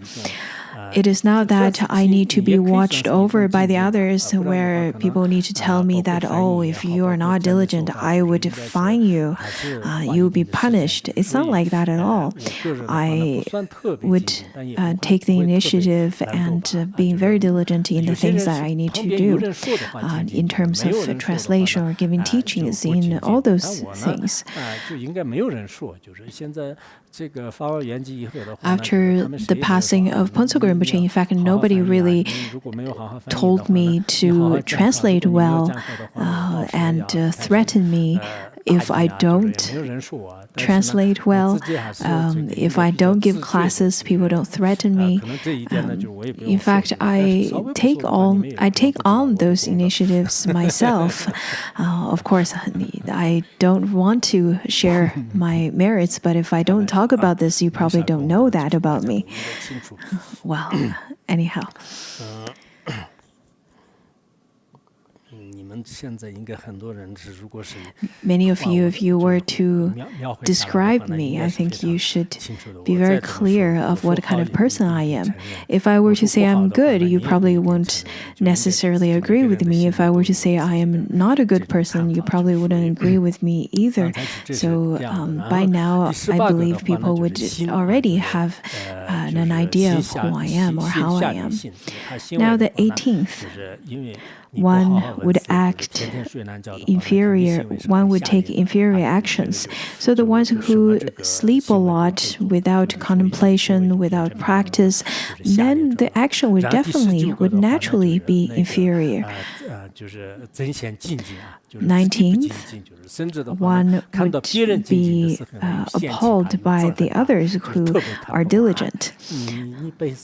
S2: It is now that I need to be watched over by the others, where people need to tell me that, oh, if you are not diligent, I would fine you. You will be punished. It's not like that at all. I would take the initiative and being very diligent in the things that I need to do in terms of translation or giving teachings in all those things. After the passing of Ponso Rinpoche, in fact, nobody really told me to translate well and threaten me if I don't translate well. If I don't give classes, people don't threaten me. In fact, I take on those initiatives myself. Of course, I don't want to share my merits, but if I don't talk about this, you probably don't know that about me. Well, anyhow. Many of you, if you were to describe me, I think you should be very clear of what kind of person I am. If I were to say I'm good, you probably won't necessarily agree with me. If I were to say I am not a good person, you probably wouldn't agree with me either. So by now, I believe people would already have an idea of who I am or how I am. Now the 18th. One would act inferior, one would take inferior actions. So the ones who sleep a lot without contemplation, without practice, then the action would naturally be inferior. 19th, one would be appalled by the others who are diligent.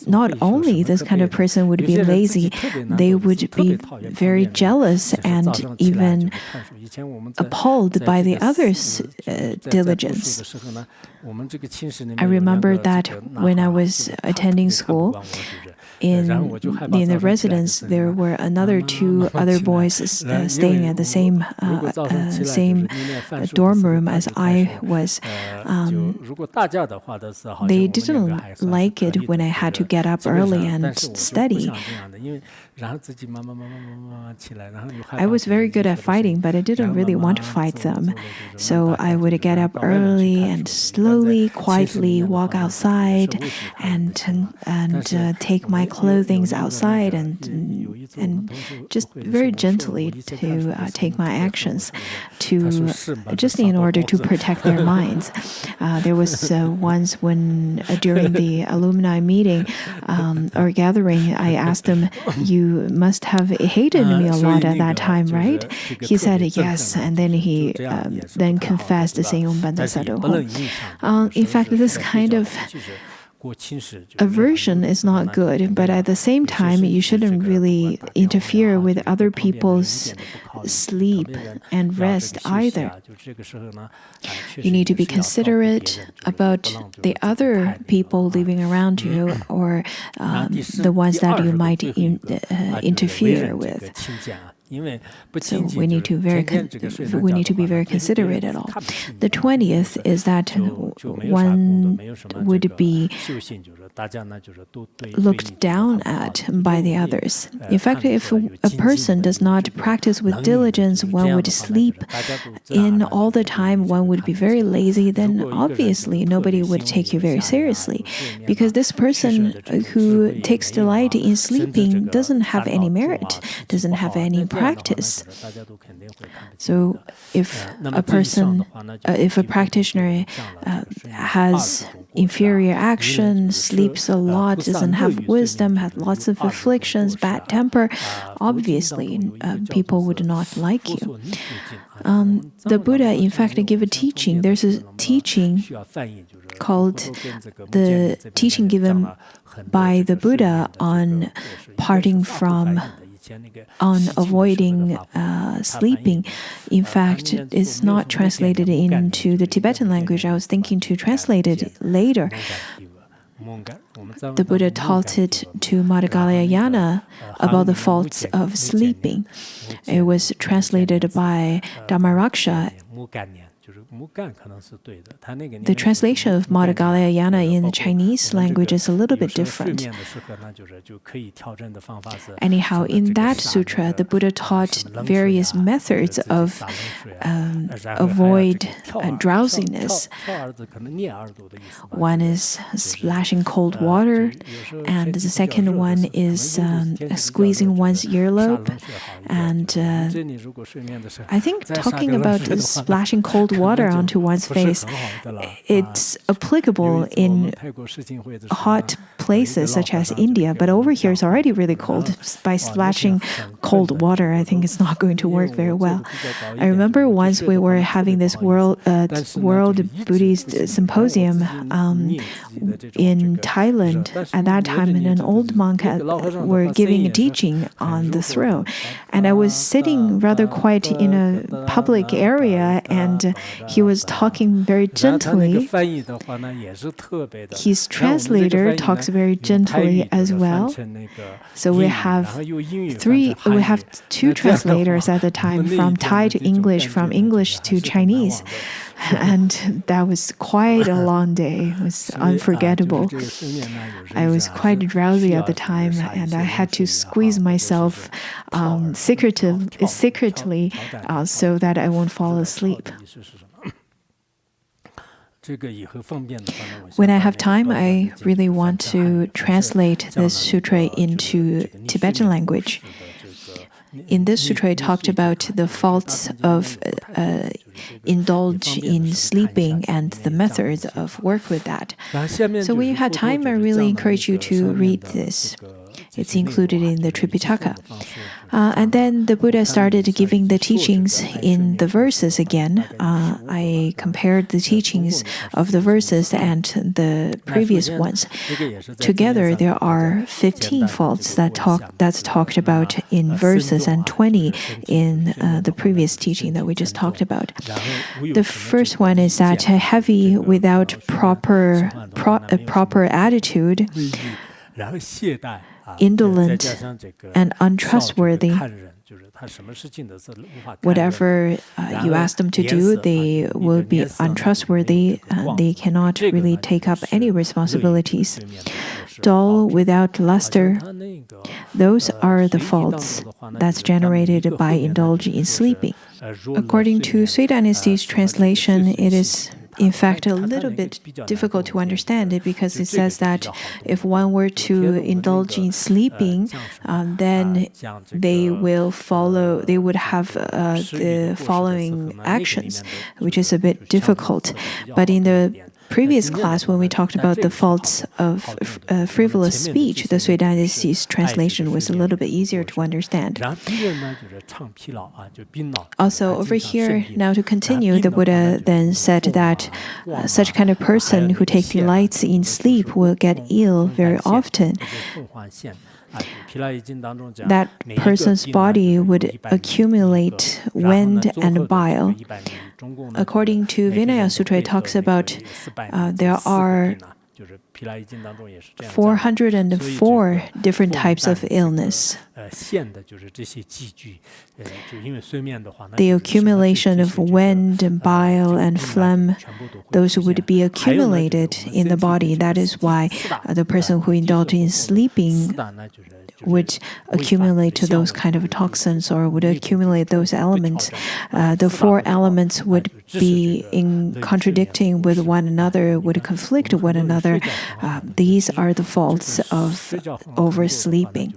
S2: Not only this kind of person would be lazy, they would be very jealous and even appalled by the others' diligence. I remember that when I was attending school, in the residence, there were two other boys staying at the same dorm room as I was. They didn't like it when I had to get up early and study. I was very good at fighting, but I didn't really want to fight them. So I would get up early and slowly, quietly walk outside and take my clothing outside and just very gently to take my actions just in order to protect their minds. There was once when during the alumni meeting or gathering, I asked him, "You must have hated me a lot at that time, right?" He said yes, and then he then confessed saying, "In fact, this kind of aversion is not good, but at the same time, you shouldn't really interfere with other people's sleep and rest either. You need to be considerate about the other people living around you or the ones that you might interfere with. So we need to be very considerate at all. The 20th is that one would be looked down at by the others. In fact, if a person does not practice with diligence, one would sleep in all the time, one would be very lazy, then obviously nobody would take you very seriously. Because this person who takes delight in sleeping doesn't have any merit, doesn't have any practice. So if a practitioner has inferior action, sleeps a lot, doesn't have wisdom, has lots of afflictions, bad temper, obviously people would not like you. The Buddha, in fact, gave a teaching. There's a teaching called the teaching given by the Buddha on parting from on avoiding sleeping. In fact, it's not translated into the Tibetan language. I was thinking to translate it later. The Buddha taught it to Madhgalyayana about the faults of sleeping. It was translated by Dhammaraksha. The translation of Madhgalyayana in the Chinese language is a little bit different. Anyhow, in that sutra, the Buddha taught various methods of avoid drowsiness. One is splashing cold water, and the second one is squeezing one's earlobe. And I think talking about splashing cold water onto one's face, it's applicable in hot places such as India, but over here it's already really cold. By splashing cold water, I think it's not going to work very well. I remember once we were having this World Buddhist Symposium in Thailand. At that time, an old monk were giving a teaching on the throne, and I was sitting rather quiet in a public area, and he was talking very gently. His translator talks very gently as well. So we have two translators at the time, from Thai to English, from English to Chinese. And that was quite a long day. It was unforgettable. I was quite drowsy at the time, and I had to squeeze myself secretly so that I won't fall asleep. When I have time, I really want to translate this sutra into Tibetan language. In this sutra, I talked about the faults of indulge in sleeping and the methods of work with that. So when you have time, I really encourage you to read this. It's included in the Tripitaka. And then the Buddha started giving the teachings in the verses again. I compared the teachings of the verses and the previous ones. Together, there are 15 faults that's talked about in verses and 20 in the previous teaching that we just talked about. The first one is that heavy without proper attitude, indolent and untrustworthy. Whatever you ask them to do, they will be untrustworthy. They cannot really take up any responsibilities. Dull without luster. Those are the faults that's generated by indulging in sleeping. According to Sui Dynasty's translation, it is in fact a little bit difficult to understand it, because it says that if one were to indulge in sleeping, then they would have the following actions, which is a bit difficult. But in the previous class, when we talked about the faults of frivolous speech, the Sui Dynasty's translation was a little bit easier to understand. Also, over here, now to continue, the Buddha then said that such kind of person who takes delights in sleep will get ill very often. That person's body would accumulate wind and bile. According to Vinaya Sutra, it talks about there are 404 different types of illness. The accumulation of wind, bile, and phlegm, those would be accumulated in the body. That is why the person who indulges in sleeping would accumulate those kind of toxins or would accumulate those elements. The 4 elements would be in contradicting with one another, would conflict with one another. These are the faults of oversleeping.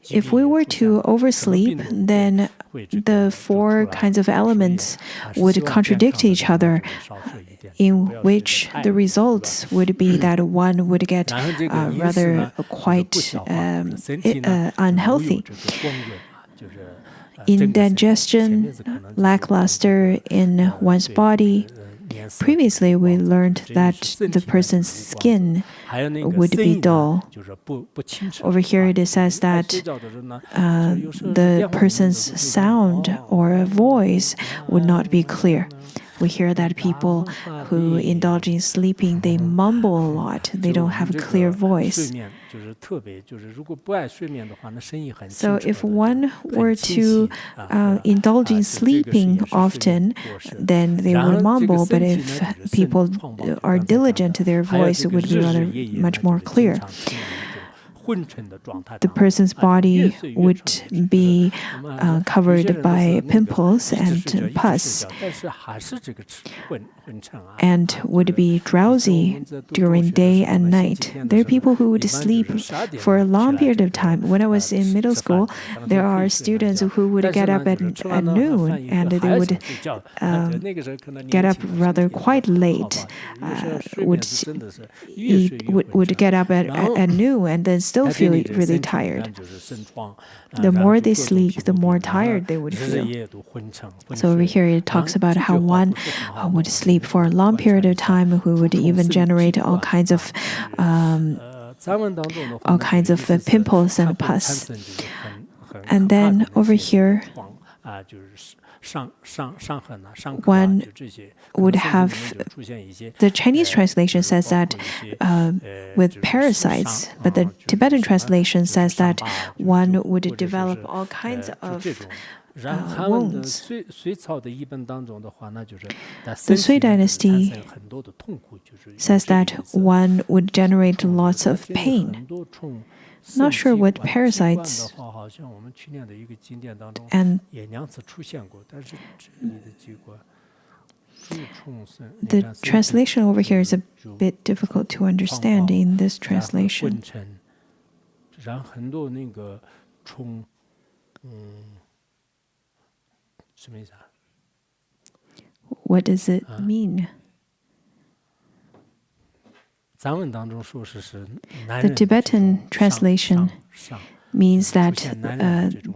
S2: If we were to oversleep, then the 4 kinds of elements would contradict each other, in which the results would be that one would get rather quite unhealthy. Indigestion, lackluster in one's body. Previously, we learned that the person's skin would be dull. Over here, it says that the person's sound or voice would not be clear. We hear that people who indulge in sleeping, they mumble a lot. They don't have a clear voice. So if one were to indulge in sleeping often, then they would mumble. But if people are diligent, their voice would be rather much more clear. The person's body would be covered by pimples and pus and would be drowsy during day and night. There are people who would sleep for a long period of time. When I was in middle school, there are students who would get up at noon and they would get up rather quite late, would get up at noon and then still feel really tired. The more they sleep, the more tired they would feel. So over here it talks about how one would sleep for a long period of time, who would even generate all kinds of pimples and pus. And then over here, one would have, the Chinese translation says that with parasites, but the Tibetan translation says that one would develop all kinds of wounds. The Sui Dynasty says that one would generate lots of pain. Not sure what parasites and the translation over here is a bit difficult to understand in this translation. What does it mean? The Tibetan translation means that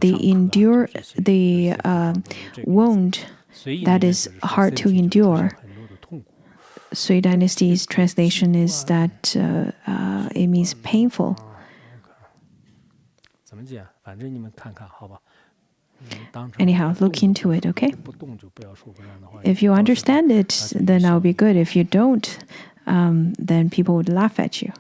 S2: they endure the wound that is hard to endure. Sui Dynasty's translation is that it means painful. Anyhow, look into it, okay? If you understand it, then that'll be good. If you don't, then people would laugh at you.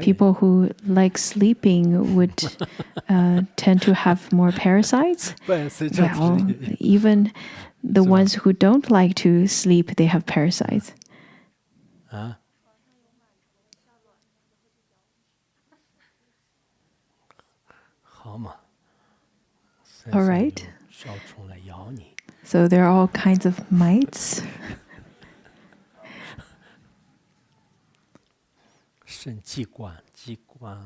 S2: People who like sleeping would tend to have more parasites. Well, even the ones who don't like to sleep, they have parasites. All right. So there are all kinds of mites.
S1: 肾气管，机关，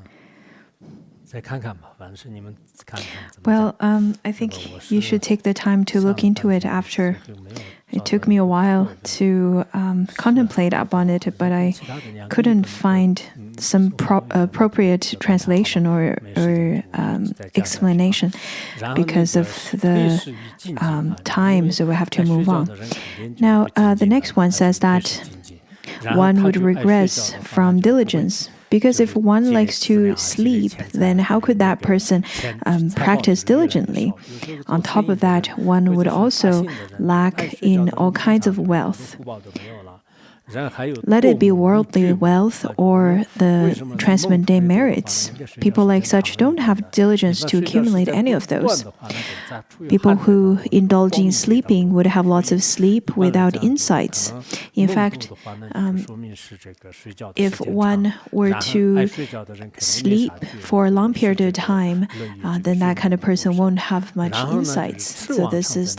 S1: 再看看吧，反正是你们看看怎么
S2: Well, I think you should take the time to look into it after. It took me a while to contemplate upon it, but I couldn't find some appropriate translation or explanation because of the time, so we have to move on. Now, the next one says that one would regress from diligence. Because if one likes to sleep, then how could that person practice diligently? On top of that, one would also lack in all kinds of wealth. Let it be worldly wealth or the transcendent merits. People like such don't have diligence to accumulate any of those. People who indulge in sleeping would have lots of sleep without insights. In fact, if one were to sleep for a long period of time, then that kind of person won't have much insights. So this is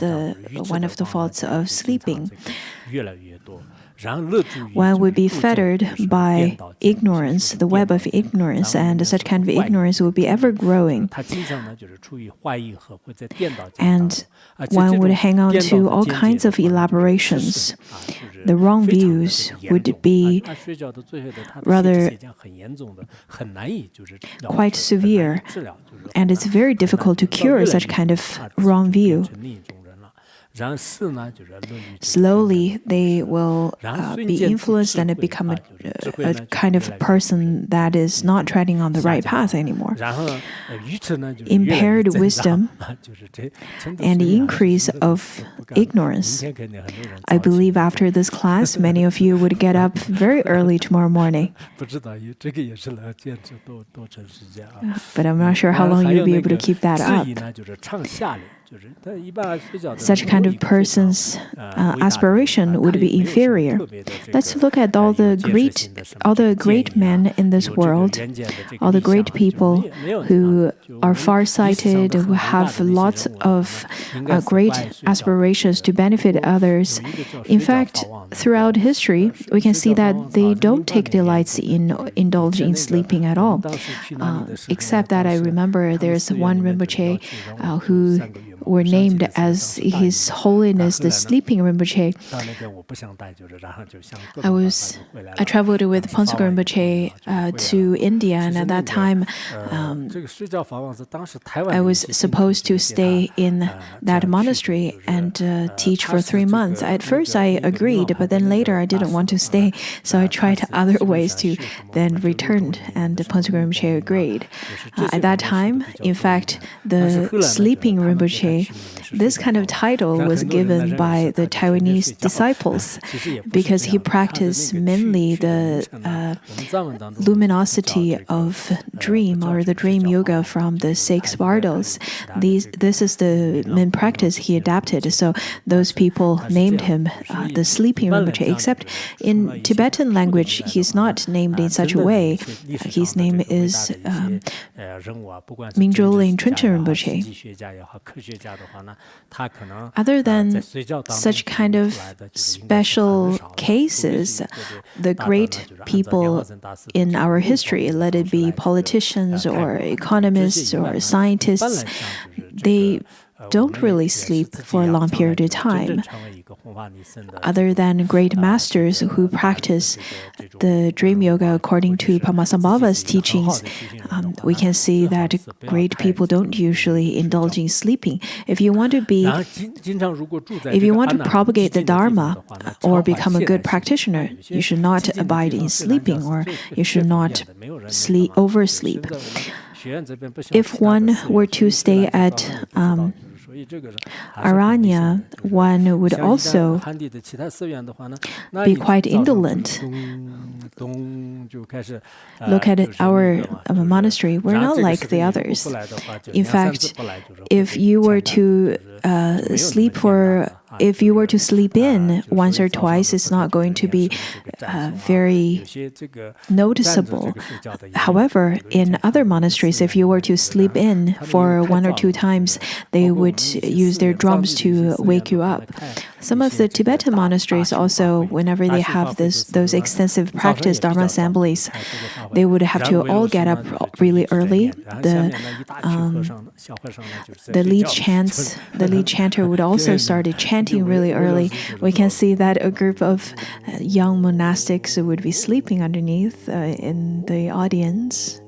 S2: one of the faults of sleeping. One would be fettered by ignorance, the web of ignorance, and such kind of ignorance will be ever growing. And one would hang on to all kinds of elaborations. The wrong views would be rather quite severe, and it's very difficult to cure such kind of wrong view. Slowly, they will be influenced and become a kind of person that is not treading on the right path anymore. Impaired wisdom and the increase of ignorance. I believe after this class, many of you would get up very early tomorrow morning. But I'm not sure how long you'll be able to keep that up. Such kind of person's aspiration would be inferior. Let's look at all the great men in this world, all the great people who are far-sighted, who have lots of great aspirations to benefit others. In fact, throughout history, we can see that they don't take delights in indulging in sleeping at all. Except that I remember there's one Rinpoche who were named as His Holiness the Sleeping Rinpoche. I traveled with Ponsukar Rinpoche to India, and at that time, I was supposed to stay in that monastery and teach for 3 months. At first, I agreed, but then later I didn't want to stay, so I tried other ways to then return, and Ponsukar Rinpoche agreed. At that time, in fact, the Sleeping Rinpoche, this kind of title was given by the Taiwanese disciples because he practiced mainly the luminosity of dream or the dream yoga from the 6 Bardos. This is the main practice he adapted. So those people named him the Sleeping Rinpoche, except in Tibetan language, he's not named in such a way. His name is Minzhou Ling Chunchen Rinpoche. Other than such kind of special cases, the great people in our history, let it be politicians or economists or scientists, they don't really sleep for a long period of time. Other than great masters who practice the dream yoga according to Padmasambhava's teachings, we can see that great people don't usually indulge in sleeping. If you want to propagate the Dharma or become a good practitioner, you should not abide in sleeping, or you should not oversleep. If one were to stay at Aranya, one would also be quite indolent. Look at our monastery. We're not like the others. In fact, if you were to sleep for if you were to sleep in once or twice, it's not going to be very noticeable. However, in other monasteries, if you were to sleep in for 1 or 2 times, they would use their drums to wake you up. Some of the Tibetan monasteries also, whenever they have those extensive practice Dharma assemblies, they would have to all get up really early. The lead chanter would also start chanting really early. We can see that a group of young monastics would be sleeping underneath in the audience.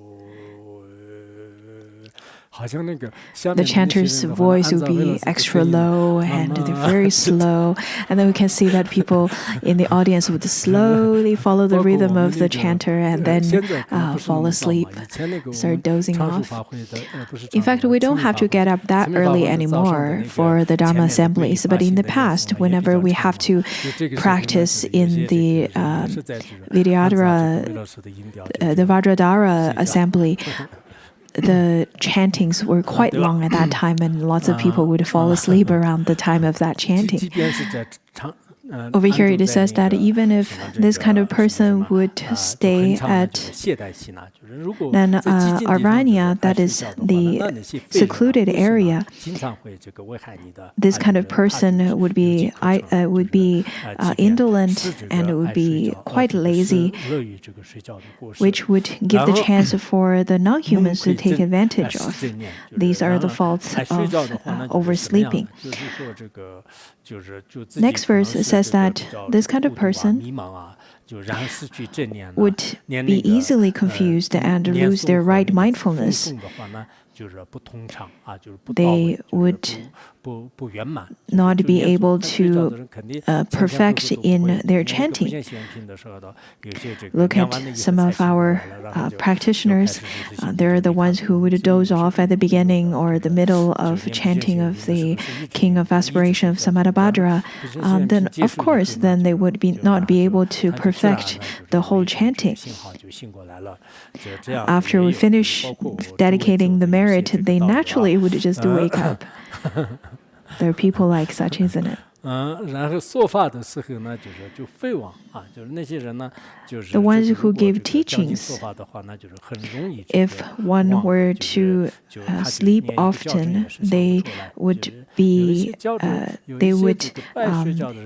S2: The chanter's voice would be extra low and they're very slow. And then we can see that people in the audience would slowly follow the rhythm of the chanter and then fall asleep, start dozing off. In fact, we don't have to get up that early anymore for the Dharma assemblies. But in the past, whenever we have to practice in the Vajradhara assembly, the chantings were quite long at that time, and lots of people would fall asleep around the time of that chanting. Over here, it says that even if this kind of person would stay at then Aranya, that is the secluded area, this kind of person would be indolent and would be quite lazy, which would give the chance for the non-humans to take advantage of. These are the faults of oversleeping. Next verse says that this kind of person would be easily confused and lose their right mindfulness. They would not be able to perfect in their chanting. Look at some of our practitioners. They're the ones who would doze off at the beginning or the middle of chanting of the King of Aspiration of Samadabhadra. Then, of course, then they would not be able to perfect the whole chanting. After we finish dedicating the merit, they naturally would just wake up. There are people like such, isn't it? The ones who give teachings, if one were to sleep often, they would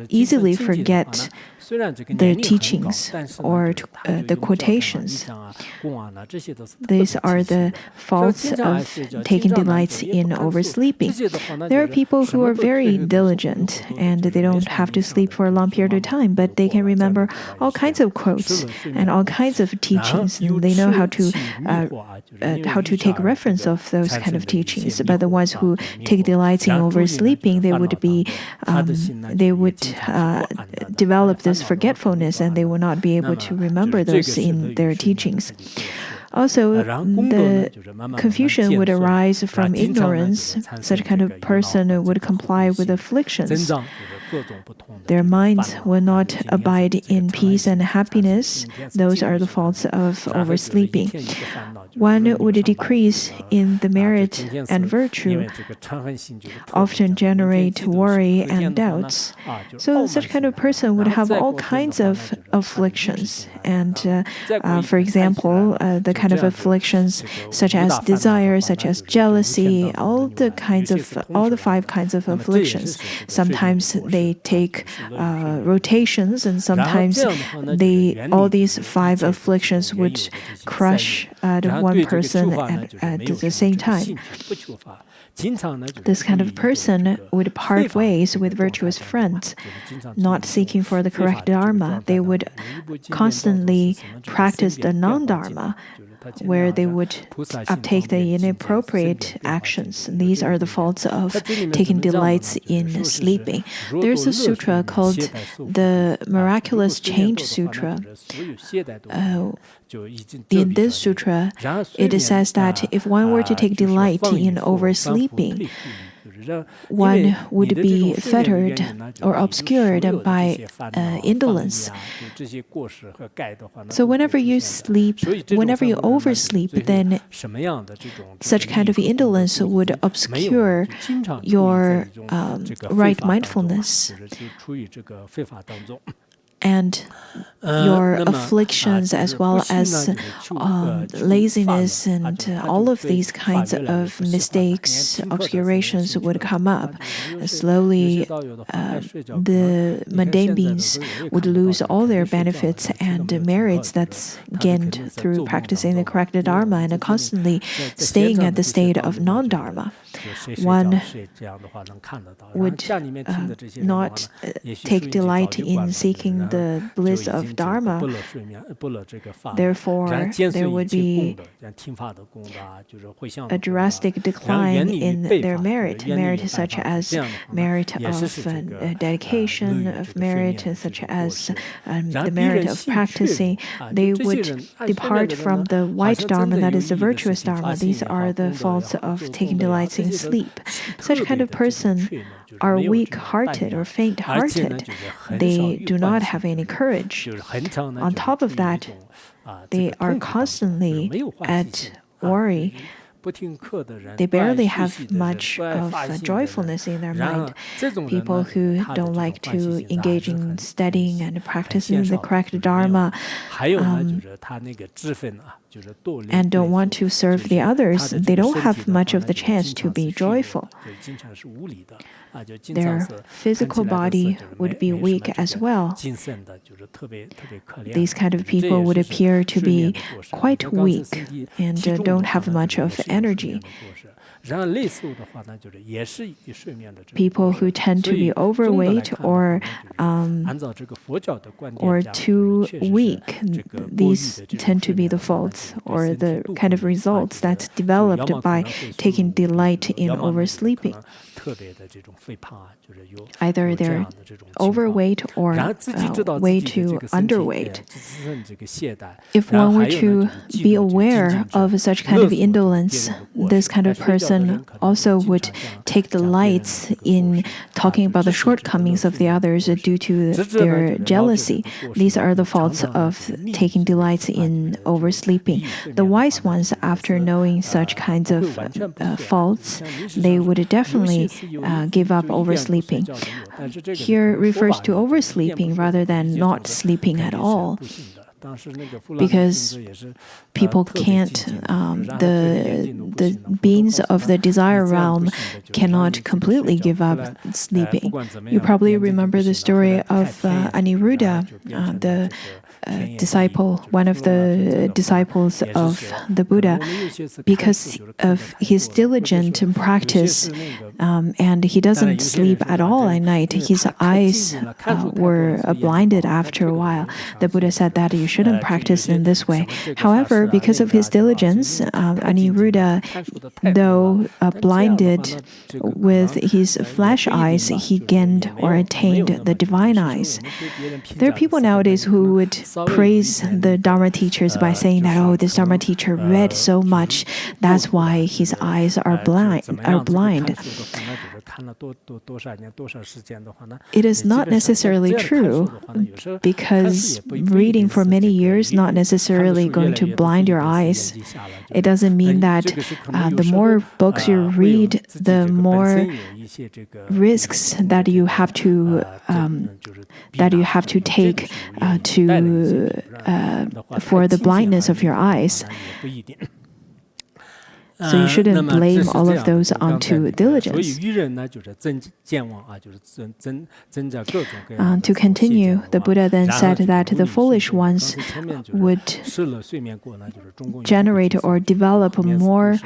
S2: easily forget the teachings or the quotations. These are the faults of taking delights in oversleeping. There are people who are very diligent and they don't have to sleep for a long period of time, but they can remember all kinds of quotes and all kinds of teachings. And they know how to take reference of those kind of teachings. But the ones who take delights in oversleeping, they would develop this forgetfulness and they will not be able to remember those in their teachings. Also, the confusion would arise from ignorance. Such kind of person would comply with afflictions. Their minds will not abide in peace and happiness. Those are the faults of oversleeping. One would decrease in the merit and virtue, often generate worry and doubts. So such kind of person would have all kinds of afflictions. And for example, the kind of afflictions such as desire, such as jealousy, all the 5 kinds of afflictions. Sometimes they take rotations, and sometimes all these 5 afflictions would crush one person at the same time. This kind of person would part ways with virtuous friends, not seeking for the correct Dharma. They would constantly practice the non-Dharma, where they would uptake the inappropriate actions. These are the faults of taking delights in sleeping. There's a sutra called the Miraculous Change Sutra. In this sutra, it says that if one were to take delight in oversleeping, one would be fettered or obscured by indolence. So whenever you oversleep, then such kind of indolence would obscure your right mindfulness. And your afflictions, as well as laziness and all of these kinds of mistakes, obscurations would come up. Slowly, the mundane beings would lose all their benefits and merits that's gained through practicing the correct Dharma and constantly staying at the state of non-Dharma. One would not take delight in seeking the bliss of Dharma. Therefore, there would be a drastic decline in their merit such as merit of dedication, of merit such as the merit of practicing. They would depart from the white Dharma, that is the virtuous Dharma. These are the faults of taking delight in sleep. Such kind of person are weak-hearted or faint-hearted. They do not have any courage. On top of that, they are constantly at worry. They barely have much of joyfulness in their mind. People who don't like to engage in studying and practicing the correct Dharma and don't want to serve the others, they don't have much of the chance to be joyful. Their physical body would be weak as well. These kind of people would appear to be quite weak and don't have much of energy. People who tend to be overweight or too weak, these tend to be the faults or the kind of results that's developed by taking delight in oversleeping. Either they're overweight or way too underweight. If one were to be aware of such kind of indolence, this kind of person also would take delight in talking about the shortcomings of the others due to their jealousy. These are the faults of taking delight in oversleeping. The wise ones, after knowing such kinds of faults, they would definitely give up oversleeping. Here refers to oversleeping rather than not sleeping at all. Because people can't, the beings of the desire realm cannot completely give up sleeping. You probably remember the story of Aniruddha, the disciple, one of the disciples of the Buddha, because of his diligent practice, and he doesn't sleep at all at night. His eyes were blinded after a while. The Buddha said that you shouldn't practice in this way. However, because of his diligence, Aniruddha, though blinded with his flesh eyes, he gained or attained the divine eyes. There are people nowadays who would praise the Dharma teachers by saying that, oh, this Dharma teacher read so much, that's why his eyes are blind. It is not necessarily true, because reading for many years not necessarily going to blind your eyes. It doesn't mean that the more books you read, the more risks that you have to take for the blindness of your eyes. So you shouldn't blame all of those onto diligence. To continue, the Buddha then said that the foolish ones would generate or develop more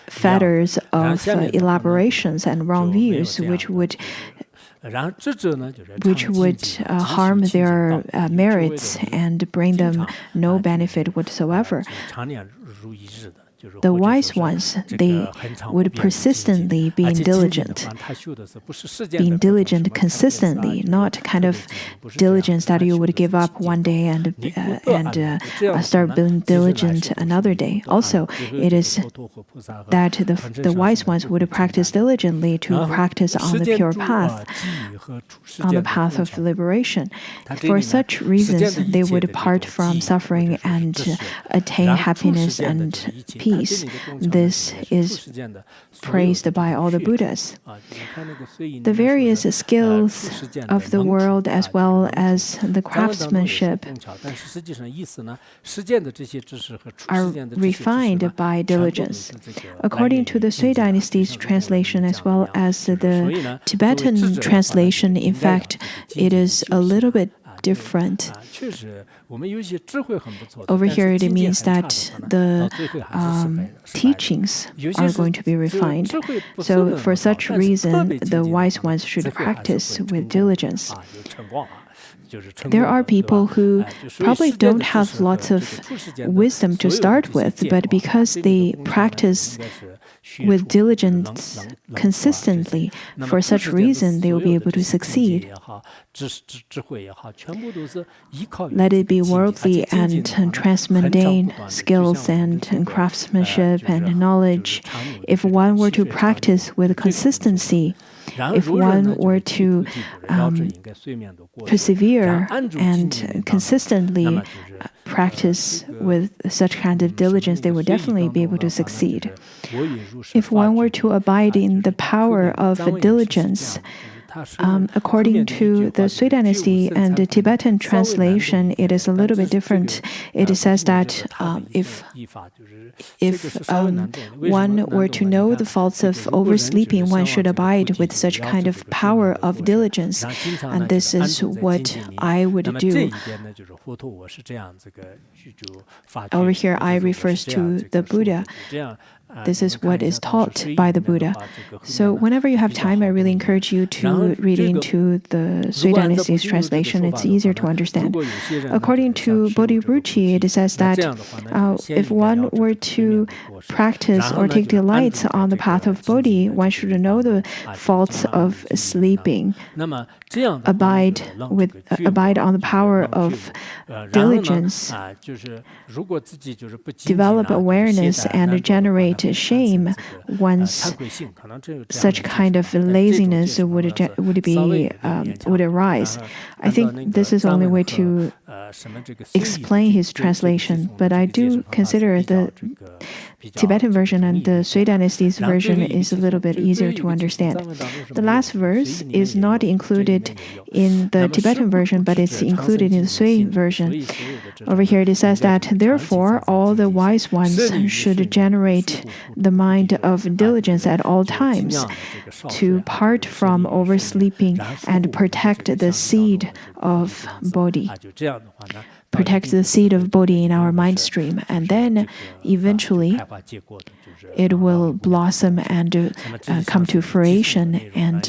S2: fetters of elaborations and wrong views, which would harm their merits and bring them no benefit whatsoever. the wise ones, they would persistently be diligent. Being diligent consistently, not kind of diligence that you would give up one day and start being diligent another day. Also, it is that the wise ones would practice diligently to practice on the pure path, on the path of liberation. For such reasons, they would depart from suffering and attain happiness and peace. This is praised by all the Buddhas. The various skills of the world as well as the craftsmanship are refined by diligence. According to the Sui Dynasty's translation as well as the Tibetan translation, in fact, it is a little bit different. Over here, it means that the teachings are going to be refined. So, for such reason, the wise ones should practice with diligence. There are people who probably don't have lots of wisdom to start with, but because they practice with diligence consistently, for such reason, they will be able to succeed. Let it be worldly and transmundane skills and craftsmanship and knowledge. If one were to practice with consistency, if one were to persevere and consistently practice with such kind of diligence, they would definitely be able to succeed. If one were to abide in the power of diligence, according to the Sui Dynasty and the Tibetan translation, it is a little bit different. It says that if one were to know the faults of oversleeping, one should abide with such kind of power of diligence. And this is what I would do. Over here, I refers to the Buddha. This is what is taught by the Buddha. So whenever you have time, I really encourage you to read into the Sui Dynasty's translation. It's easier to understand. According to Bodhiruchi, it says that if one were to practice or take delight on the path of Bodhi, one should know the faults of sleeping. Abide on the power of diligence, develop awareness, and generate shame. Once such kind of laziness would arise. I think this is the only way to explain his translation, but I do consider the Tibetan version and the Sui Dynasty's version is a little bit easier to understand. The last verse is not included in the Tibetan version, but it's included in the Sui version. Over here it says that, therefore, all the wise ones should generate the mind of diligence at all times, to part from oversleeping and protect the seed of Bodhi. Protect the seed of Bodhi in our mind stream, and then eventually it will blossom and come to fruition and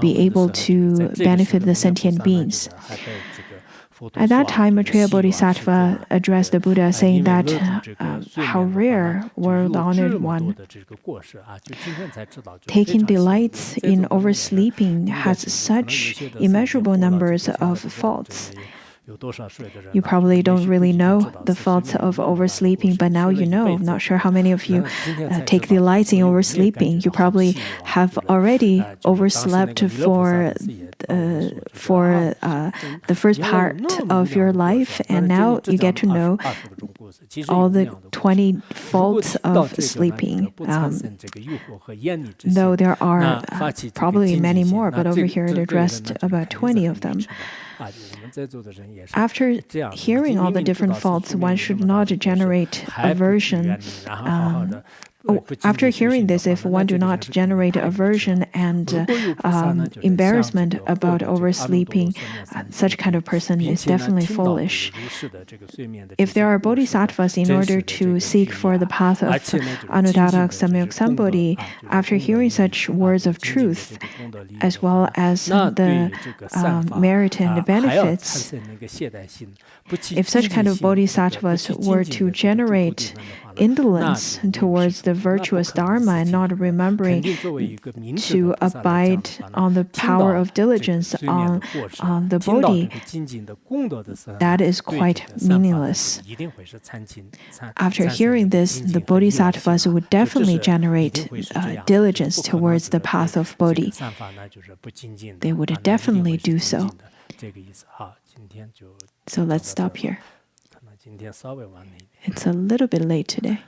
S2: be able to benefit the sentient beings. At that time, Maitreya Bodhisattva addressed the Buddha saying that, how rare, world-honored one. Taking delights in oversleeping has such immeasurable numbers of faults. You probably don't really know the faults of oversleeping, but now you know. I'm not sure how many of you take delights in oversleeping. You probably have already overslept for the first part of your life, and now you get to know all the 20 faults of sleeping. Though there are probably many more, but over here it addressed about 20 of them. After hearing all the different faults, one should not generate aversion. After hearing this, if one do not generate aversion and embarrassment about oversleeping, such kind of person is definitely foolish. If there are bodhisattvas in order to seek for the path of Anuttara Samyuk Sambodhi, after hearing such words of truth, as well as the merit and the benefits, if such kind of bodhisattvas were to generate indolence towards the virtuous Dharma and not remembering to abide on the power of diligence on the Bodhi, that is quite meaningless. After hearing this, the Bodhisattvas would definitely generate diligence towards the path of Bodhi. They would definitely do so. So let's stop here. It's a little bit late today.